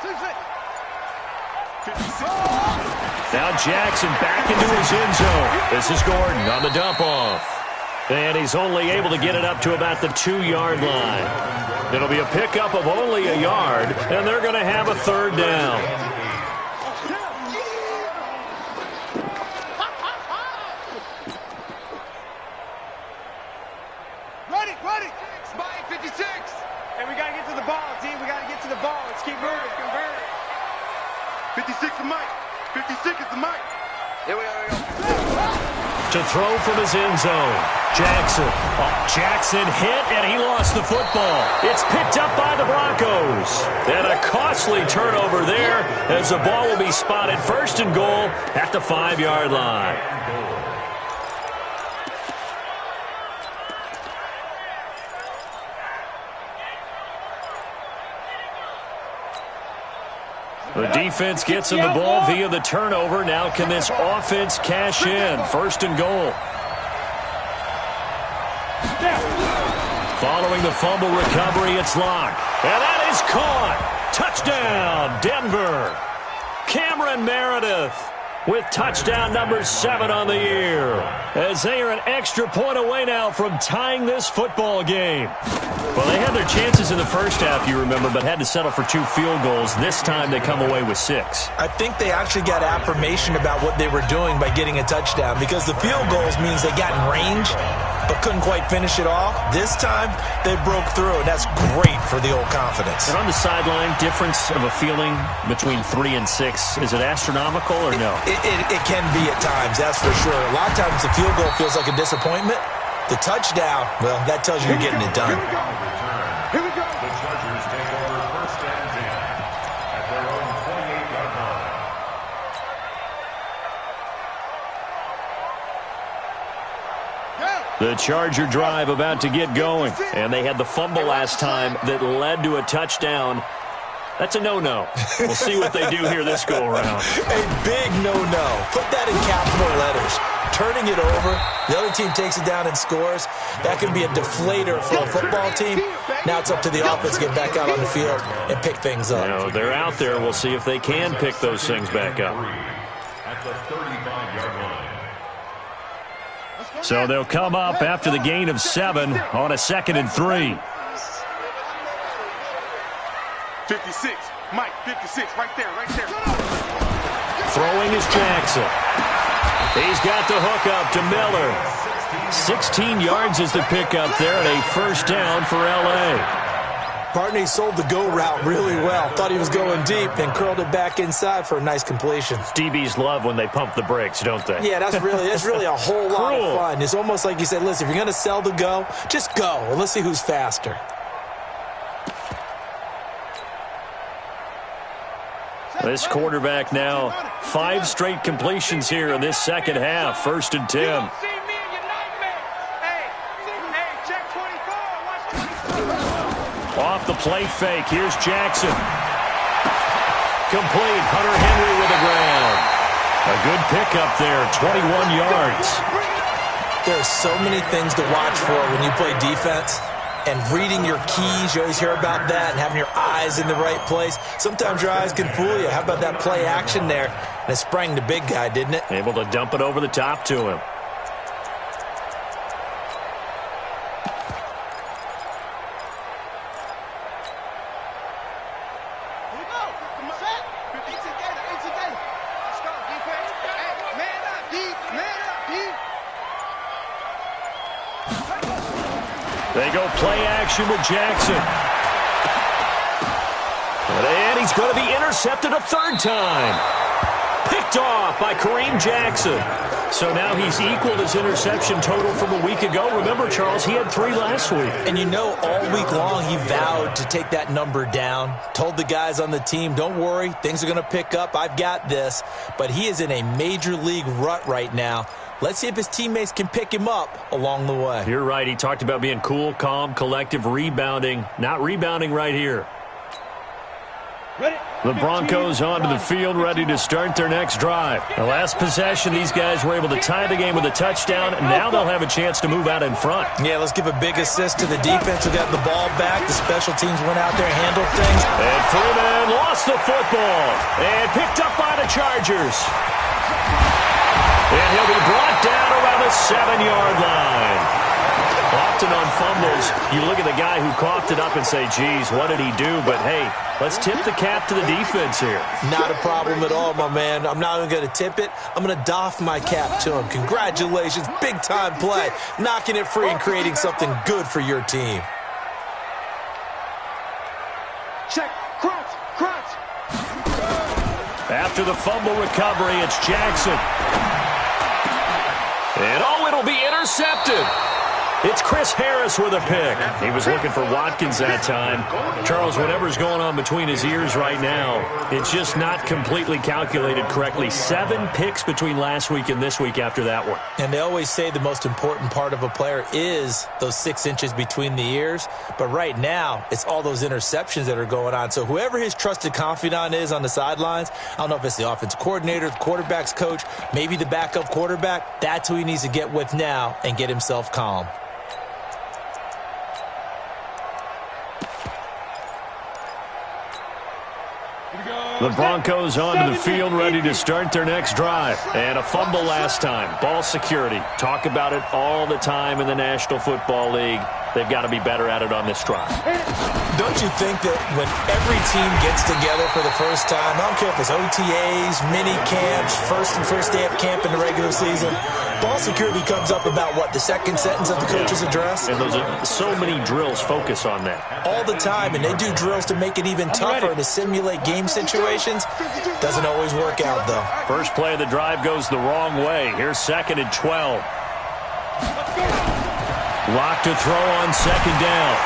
56. Now Jackson back into his end zone. This is Gordon on the dump off. And he's only able to get it up to about the 2-yard line. It'll be a pickup of only a yard, and they're going to have a third down. Ready. Spy 56. And we got to get to the ball, team. We got to get to the ball. Let's keep moving. Convert it. 56 is Mike. 56 is the Mike. Here we go. To throw from his end zone. Jackson hit, and he lost the football. It's picked up by the Broncos. And a costly turnover there as the ball will be spotted first and goal at the 5-yard line. The defense gets him the ball via the turnover. Now can this offense cash in? First and goal. Following the fumble recovery, it's locked. And that is caught. Touchdown, Denver. Cameron Meredith with touchdown number 7 on the year. As they are an extra point away now from tying this football game. Well, they had their chances in the first half, you remember, but had to settle for 2 field goals. This time they come away with 6. I think they actually got affirmation about what they were doing by getting a touchdown, because the field goals means they got in range but couldn't quite finish it off. This time they broke through, and that's great for the old confidence. And on the sideline, difference of a feeling between 3 and 6, is it astronomical or no? It can be at times, that's for sure. A lot of times the field goal feels like a disappointment. The touchdown, well, that tells you you're getting it done. Here we go. The Chargers take over first and 10 at their own 28-yard line. The Charger drive about to get going. And they had the fumble last time that led to a touchdown. That's a no-no. We'll see what they do here this go-around. A big no-no. Put that in capital letters. Turning it over, the other team takes it down and scores. That can be a deflator for a football team. Now it's up to the offense to get back out on the field and pick things up. Now, they're out there. We'll see if they can pick those things back up. At the 35-yard line. So they'll come up after the gain of 7 on a 2nd and 3. 56. Mike, 56. Right there. Throwing is Jackson. He's got the hook up to Miller. 16 yards is the pickup there, and a first down for L.A. Partney sold the go route really well. Thought he was going deep, then curled it back inside for a nice completion. DBs love when they pump the brakes, don't they? Yeah, that's really a whole lot of fun. It's almost like you said, listen, if you're going to sell the go, just go. And let's see who's faster. This quarterback now 5 straight completions here in this second half. First and 10. Off the play fake. Here's Jackson. Complete. Hunter Henry with a grab. A good pickup there. 21 yards. There are so many things to watch for when you play defense. And reading your keys, you always hear about that, and having your eyes in the right place. Sometimes your eyes can fool you. How about that play action there? And it sprang the big guy, didn't it? Able to dump it over the top to him. They go play action with Jackson. And he's going to be intercepted a third time. Picked off by Kareem Jackson. So now he's equaled his interception total from a week ago. Remember, Charles, he had 3 last week. And you know, all week long he vowed to take that number down. Told the guys on the team, don't worry, things are going to pick up. I've got this. But he is in a major league rut right now. Let's see if his teammates can pick him up along the way. You're right. He talked about being cool, calm, collective, rebounding. Not rebounding right here. The Broncos onto the field, ready to start their next drive. The last possession, these guys were able to tie the game with a touchdown, and now they'll have a chance to move out in front. Yeah, let's give a big assist to the defense who got the ball back. The special teams went out there and handled things. And Freeman lost the football and picked up by the Chargers. And he'll be brought down around the 7-yard line. Often on fumbles, you look at the guy who coughed it up and say, geez, what did he do? But, hey, let's tip the cap to the defense here. Not a problem at all, my man. I'm not even going to tip it. I'm going to doff my cap to him. Congratulations. Big-time play. Knocking it free and creating something good for your team. Check. Crunch. Crunch. After the fumble recovery, it's Jackson. And, it'll be intercepted. It's Chris Harris with a pick. He was looking for Watkins that time. Charles, whatever's going on between his ears right now, it's just not completely calculated correctly. 7 picks between last week and this week after that one. And they always say the most important part of a player is those 6 inches between the ears. But right now, it's all those interceptions that are going on. So whoever his trusted confidant is on the sidelines, I don't know if it's the offensive coordinator, the quarterback's coach, maybe the backup quarterback, that's who he needs to get with now and get himself calm. The Broncos onto the field, ready to start their next drive. And a fumble last time. Ball security. Talk about it all the time in the National Football League. They've got to be better at it on this drive. Don't you think that when every team gets together for the first time, I don't care if it's OTAs, mini camps, first day of camp in the regular season, ball security comes up about what, the second sentence of the coach's address? And those are so many drills focus on that. All the time, and they do drills to make it even tougher to simulate game situations. Doesn't always work out, though. First play of the drive goes the wrong way. Here's 2nd and 12. Lock to throw on 2nd down.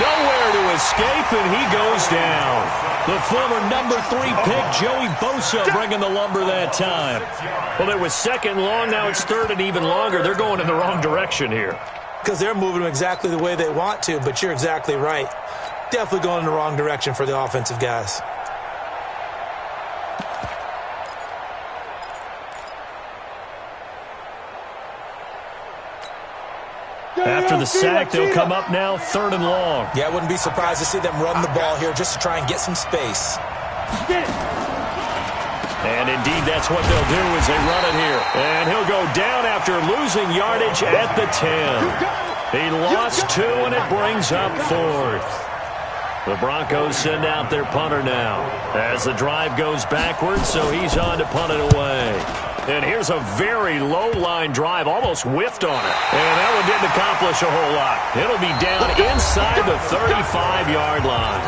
Nowhere to escape, and he goes down. The former number 3 pick, Joey Bosa, bringing the lumber that time. Well, it was 2nd long. Now it's 3rd and even longer. They're going in the wrong direction here. Because they're moving them exactly the way they want to, but you're exactly right. Definitely going in the wrong direction for the offensive guys. After the sack, they'll come up now 3rd and long. Yeah, I wouldn't be surprised to see them run the ball here just to try and get some space. And indeed, that's what they'll do as they run it here. And he'll go down after losing yardage at the 10. He lost 2, and it brings up 4th. The Broncos send out their punter now as the drive goes backwards, so he's on to punt it away. And here's a very low-line drive, almost whiffed on it. And that one didn't accomplish a whole lot. It'll be down inside the 35-yard line.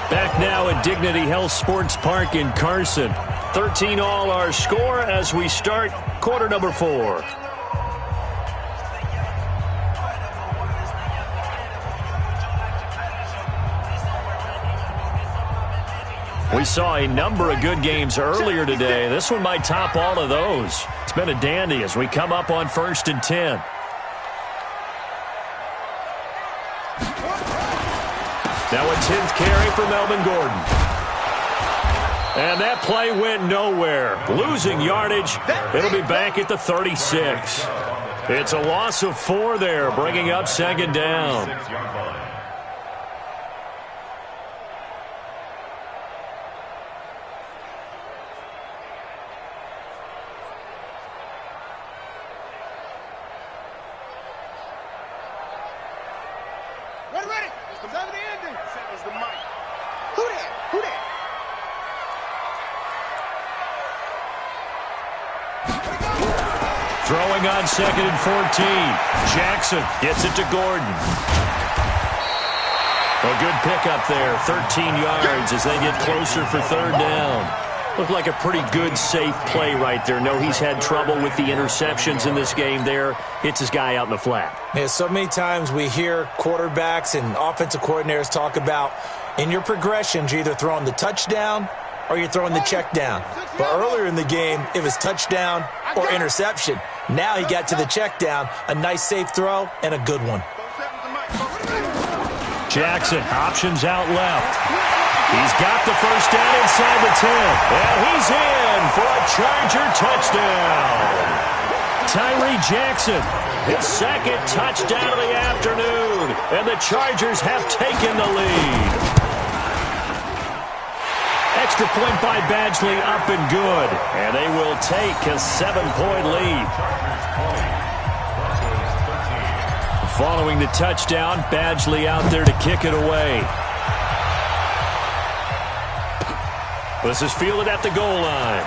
Back now at Dignity Health Sports Park in Carson. 13 all our score as we start quarter number 4. We saw a number of good games earlier today. This one might top all of those. It's been a dandy as we come up on 1st and 10. Now a 10th carry for Melvin Gordon. And that play went nowhere. Losing yardage. It'll be back at the 36. It's a loss of 4 there, bringing up second down. Ready. It's the ending. It's the mic. Who that? Throwing on 2nd and 14. Jackson gets it to Gordon. A good pickup there, 13 yards as they get closer for 3rd down. Looked like a pretty good, safe play right there. No, he's had trouble with the interceptions in this game there. Hits his guy out in the flat. Yeah, so many times we hear quarterbacks and offensive coordinators talk about in your progressions, you're either throwing the touchdown or you're throwing the check down. But earlier in the game, it was touchdown or interception. Now he got to the check down, a nice safe throw, and a good one. Jackson, options out left. He's got the first down inside the 10. And he's in for a Charger touchdown. Tyree Jackson, his 2nd touchdown of the afternoon. And the Chargers have taken the lead. Extra point by Badgley up and good. And they will take a 7-point lead. Following the touchdown, Badgley out there to kick it away. This is fielded at the goal line.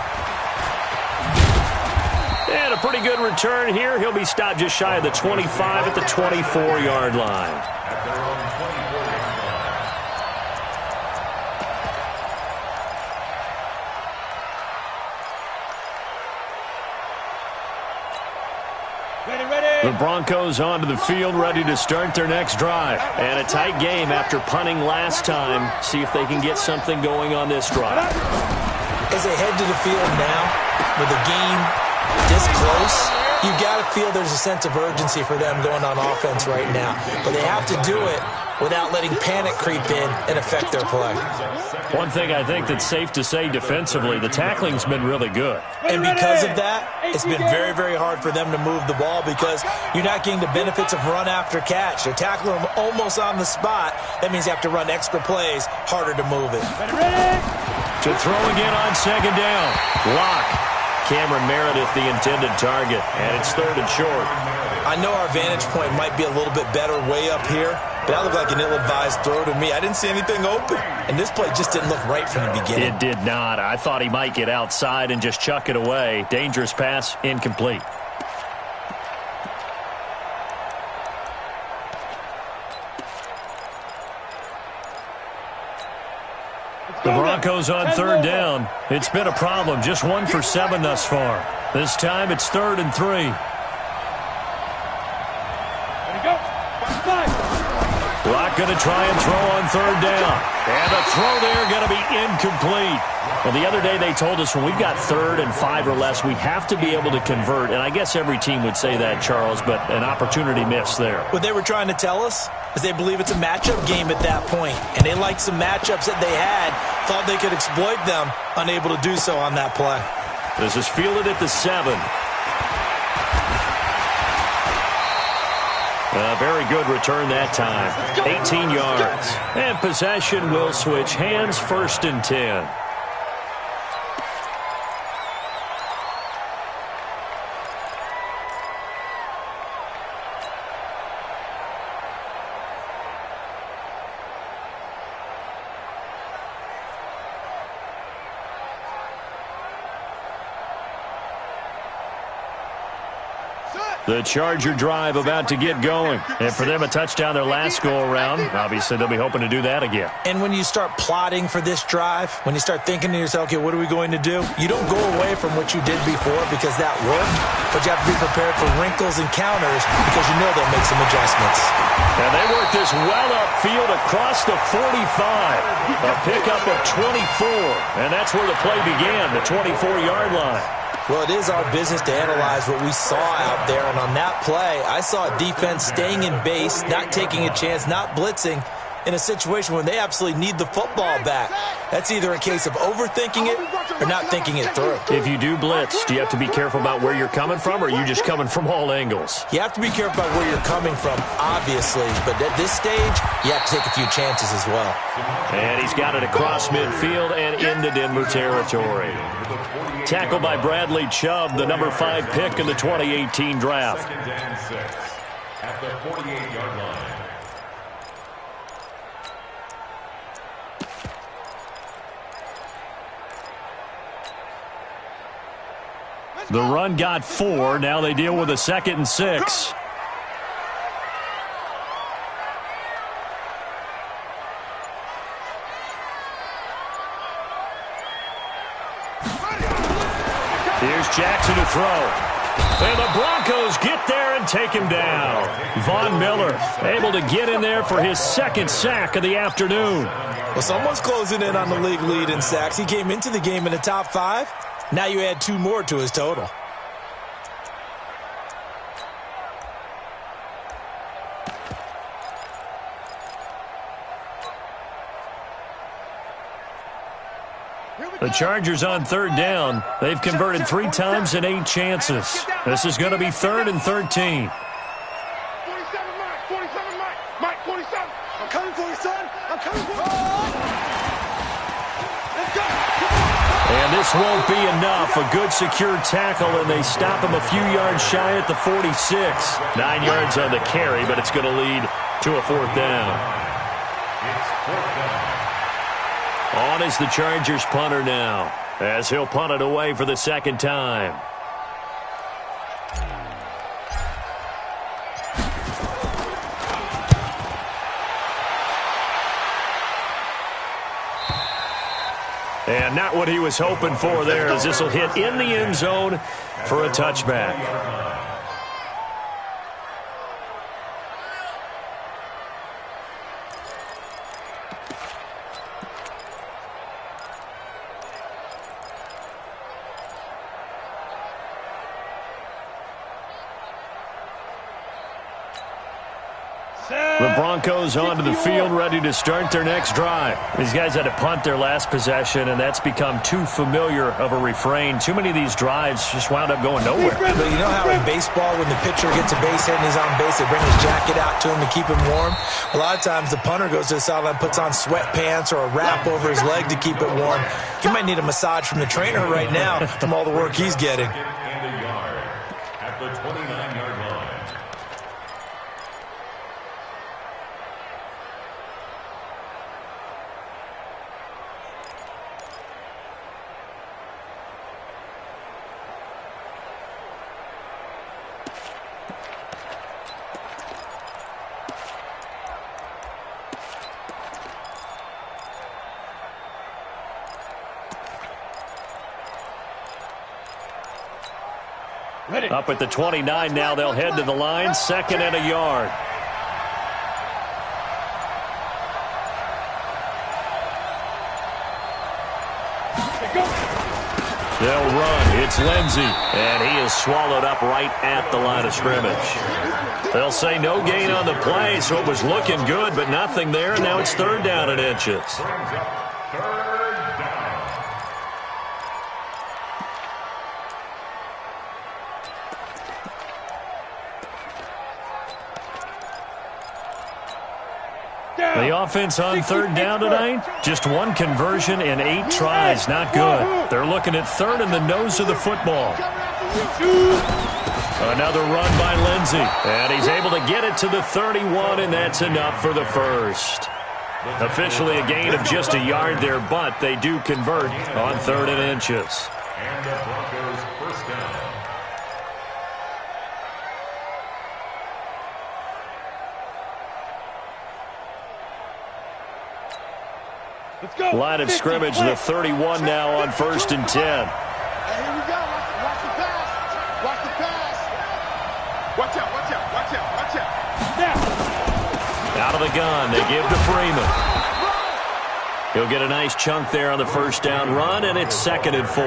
And a pretty good return here. He'll be stopped just shy of the 25 at the 24-yard line. The Broncos onto the field, ready to start their next drive. And a tight game after punting last time. See if they can get something going on this drive. As they head to the field now, with the game this close, you've got to feel there's a sense of urgency for them going on offense right now. But they have to do it without letting panic creep in and affect their play. One thing I think that's safe to say defensively, the tackling's been really good. And because of that, it's been very, very hard for them to move the ball because you're not getting the benefits of run after catch. They're tackling them almost on the spot. That means you have to run extra plays, harder to move it. To throw again on 2nd down. Lock. Cameron Meredith the intended target, and it's 3rd and short. I know our vantage point might be a little bit better way up here, but that looked like an ill-advised throw to me. I didn't see anything open, and this play just didn't look right from the beginning. It did not. I thought he might get outside and just chuck it away. Dangerous pass, incomplete. The Broncos on 3rd down. It's been a problem. Just 1 for 7 thus far. This time it's 3rd and 3. Lock going to try and throw on 3rd down. And the throw there going to be incomplete. Well, the other day they told us when we've got 3rd and 5 or less, we have to be able to convert. And I guess every team would say that, Charles, but an opportunity missed there. What they were trying to tell us is they believe it's a matchup game at that point. And they liked some matchups that they had, thought they could exploit them, unable to do so on that play. This is fielded at the 7. A very good return that time. 18 yards. And possession will switch hands, 1st and 10. The Charger drive about to get going. And for them, a touchdown their last go-around. Obviously, they'll be hoping to do that again. And when you start plotting for this drive, when you start thinking to yourself, okay, what are we going to do? You don't go away from what you did before because that worked, but you have to be prepared for wrinkles and counters because you know they'll make some adjustments. And they work this well upfield across the 45. A pickup of 24. And that's where the play began, the 24-yard line. Well, it is our business to analyze what we saw out there. And on that play, I saw a defense staying in base, not taking a chance, not blitzing, in a situation when they absolutely need the football back. That's either a case of overthinking it or not thinking it through. If you do blitz, do you have to be careful about where you're coming from, or are you just coming from all angles? You have to be careful about where you're coming from, obviously, but at this stage, you have to take a few chances as well. And he's got it across midfield and into Denver territory. Tackled by Bradley Chubb, the number 5 pick in the 2018 draft. Second and 6 at the 48-yard line. The run got 4. Now they deal with a 2nd and 6. Here's Jackson to throw. And the Broncos get there and take him down. Von Miller able to get in there for his 2nd sack of the afternoon. Well, someone's closing in on the league lead in sacks. He came into the game in the top 5. Now you add 2 more to his total. The Chargers on 3rd down. They've converted 3 times in 8 chances. This is going to be 3rd and 13. 47, Mike. 47, Mike. Mike, 47. I'm coming for you, son. I'm coming for you. Let's go. And this won't be enough. A good secure tackle, and they stop him a few yards shy at the 46. 9 yards on the carry, but it's going to lead to a 4th down. It's 4th down. On is the Chargers punter now, as he'll punt it away for the 2nd time. And not what he was hoping for there, as this will hit in the end zone for a touchback. The Broncos onto the field, ready to start their next drive. These guys had to punt their last possession, and that's become too familiar of a refrain. Too many of these drives just wound up going nowhere. But you know how in baseball, when the pitcher gets a base hit and he's on base, they bring his jacket out to him to keep him warm? A lot of times the punter goes to the sideline, puts on sweatpants or a wrap over his leg to keep it warm. He might need a massage from the trainer right now from all the work he's getting. And a yard at the 29-yard line. Up at the 29 now, they'll head to the line, 2nd and a yard. They'll run. It's Lindsey, and he is swallowed up right at the line of scrimmage. They'll say no gain on the play, so it was looking good, but nothing there, and now it's 3rd down and inches. The offense on 3rd down tonight, just 1 conversion in 8 tries. Not good. They're looking at 3rd in the nose of the football. Another run by Lindsey, and he's able to get it to the 31, and that's enough for the 1st. Officially a gain of just a yard there, but they do convert on 3rd and inches. And the Broncos 1st down. Line of scrimmage, the 31 now on 1st and 10. Hey, here we go. Watch the pass. Watch the pass. Watch out, watch out, watch out, watch out. Out of the gun, they give to Freeman. He'll get a nice chunk there on the first down run, and it's 2nd and 4.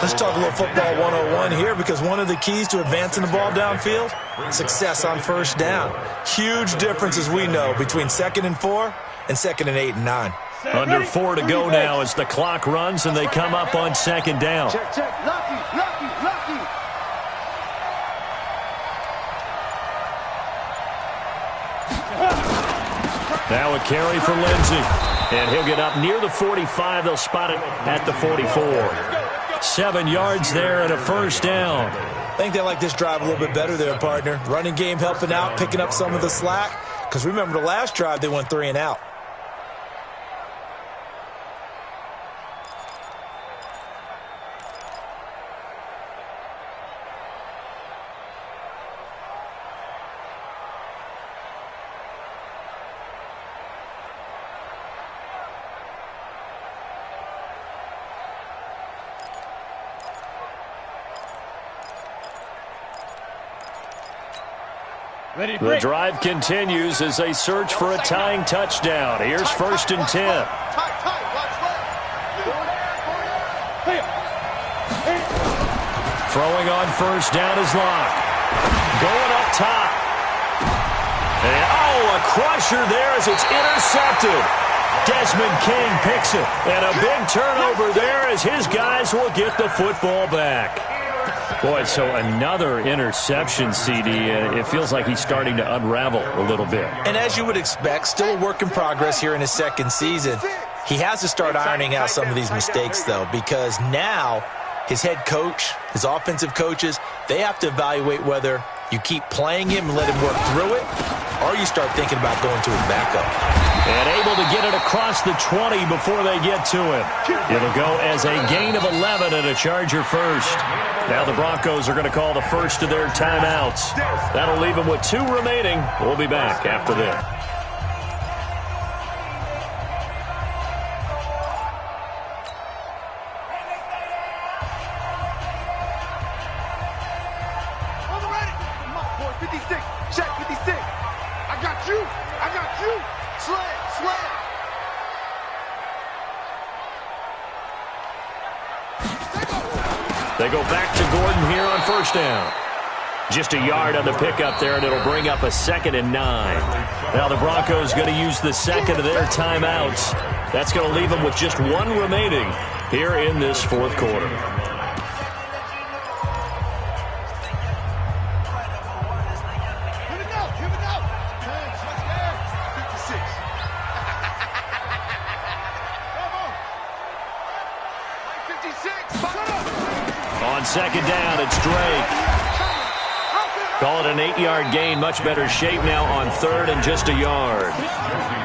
Let's talk a little football 101 here, because one of the keys to advancing the ball downfield, success on first down. Huge difference, as we know, between 2nd and 4 and 2nd and 8 and 9. Under 4 to go now as the clock runs, and they come up on 2nd down. Check, check. Lucky. Now a carry for Lindsey. And he'll get up near the 45. They'll spot it at the 44. 7 yards there and a first down. I think they like this drive a little bit better there, partner. Running game helping out, picking up some of the slack. Because remember, the last drive, they went 3 and out. The drive continues as they search for a tying touchdown. Here's 1st and 10. Throwing on first down is Locke. Going up top. And, a crusher there as it's intercepted. Desmond King picks it. And a big turnover there as his guys will get the football back. Boy, so another interception, CD. It feels like he's starting to unravel a little bit. And as you would expect, still a work in progress here in his 2nd season. He has to start ironing out some of these mistakes, though, because now his head coach, his offensive coaches, they have to evaluate whether you keep playing him and let him work through it, or you start thinking about going to his backup. And able to get it across the 20 before they get to him. It'll go as a gain of 11 and a Charger first. Now the Broncos are going to call the first of their timeouts. That'll leave them with 2 remaining. We'll be back after this. They go back to Gordon here on first down. Just a yard on the pickup there, and it'll bring up a 2nd and 9. Now the Broncos going to use the second of their timeouts. That's going to leave them with just 1 remaining here in this 4th quarter. On 2nd down, it's Drake. Call it an 8-yard gain. Much better shape now on 3rd and just a yard.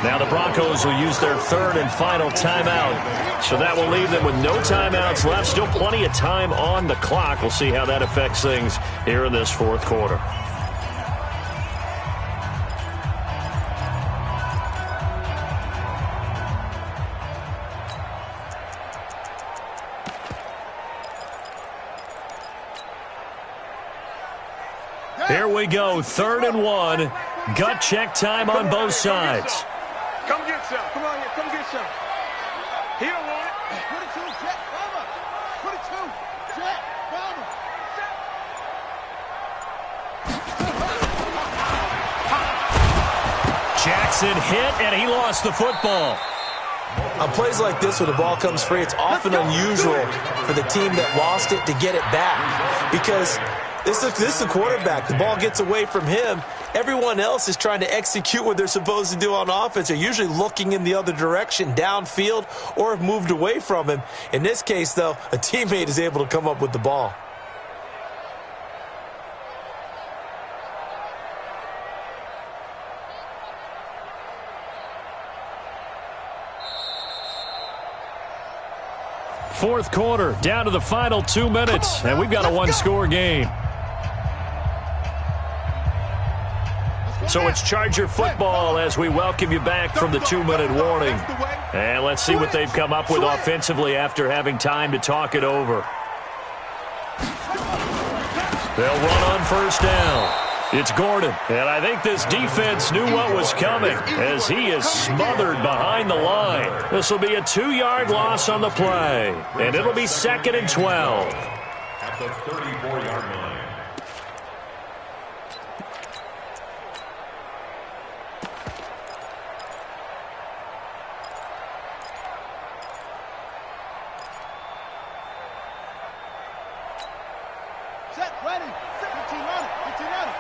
Now the Broncos will use their 3rd and final timeout. So that will leave them with no timeouts left. Still plenty of time on the clock. We'll see how that affects things here in this 4th quarter. Here we go, 3rd and 1. Gut check time on both sides. Come get some. Come on here. Come get some. He don't want it. Put it to him, Jet. Bomber. Put it to him. Jet. Bomber. Jackson hit, and he lost the football. On plays like this, when the ball comes free, it's often unusual for the team that lost it to get it back, because this is the quarterback. The ball gets away from him. Everyone else is trying to execute what they're supposed to do on offense. They're usually looking in the other direction, downfield, or have moved away from him. In this case, though, a teammate is able to come up with the ball. Fourth quarter, down to the final 2 minutes, and we've got a 1-score game. So it's Charger football as we welcome you back from the 2-minute warning. And let's see what they've come up with offensively after having time to talk it over. They'll run on first down. It's Gordon, and I think this defense knew what was coming as he is smothered behind the line. This will be a 2-yard loss on the play, and it'll be 2nd and 12. At the 34-yard line. Set, ready. 15 on it. 15 on it.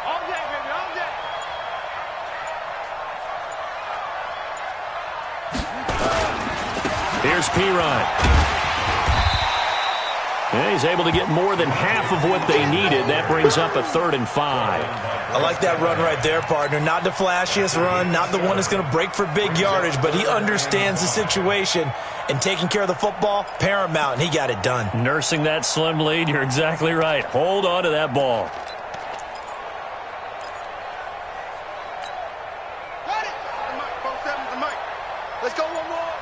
All day, baby. All day. Here's Pirine. And he's able to get more than half of what they needed. That brings up a 3rd and 5. I like that run right there, partner. Not the flashiest run, not the one that's going to break for big yardage, but he understands the situation, and taking care of the football, paramount, and he got it done. Nursing that slim lead, you're exactly right. Hold on to that ball. Got it. The mic, 4-7, the mic. Let's go one more.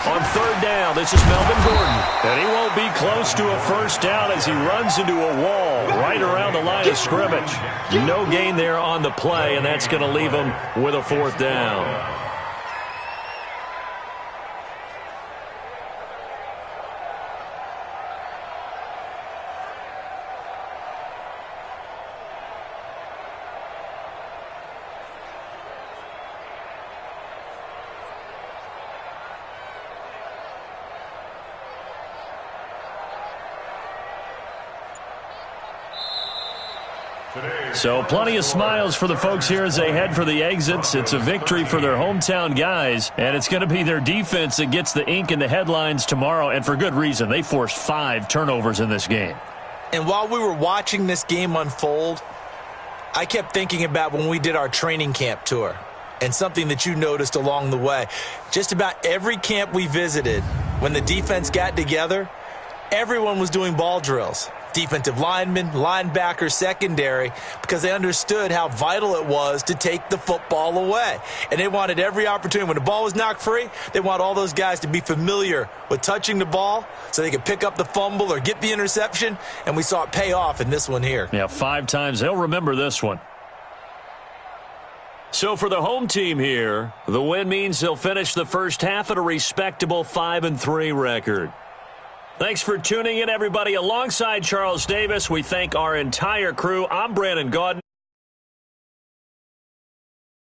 On 3rd down, this is Melvin Gordon. And he won't be close to a first down as he runs into a wall right around the line of scrimmage. No gain there on the play, and that's going to leave him with a 4th down. So plenty of smiles for the folks here as they head for the exits. It's a victory for their hometown guys, and it's going to be their defense that gets the ink in the headlines tomorrow, and for good reason. They forced 5 turnovers in this game. And while we were watching this game unfold, I kept thinking about when we did our training camp tour and something that you noticed along the way. Just about every camp we visited, when the defense got together, everyone was doing ball drills. Defensive linemen, linebackers, secondary, because they understood how vital it was to take the football away. And they wanted every opportunity. When the ball was knocked free, they want all those guys to be familiar with touching the ball so they could pick up the fumble or get the interception, and we saw it pay off in this one here. Yeah, 5 times. They'll remember this one. So for the home team here, the win means they'll finish the first half at a respectable 5-3 record. Thanks for tuning in, everybody. Alongside Charles Davis, we thank our entire crew. I'm Brandon Gaudin.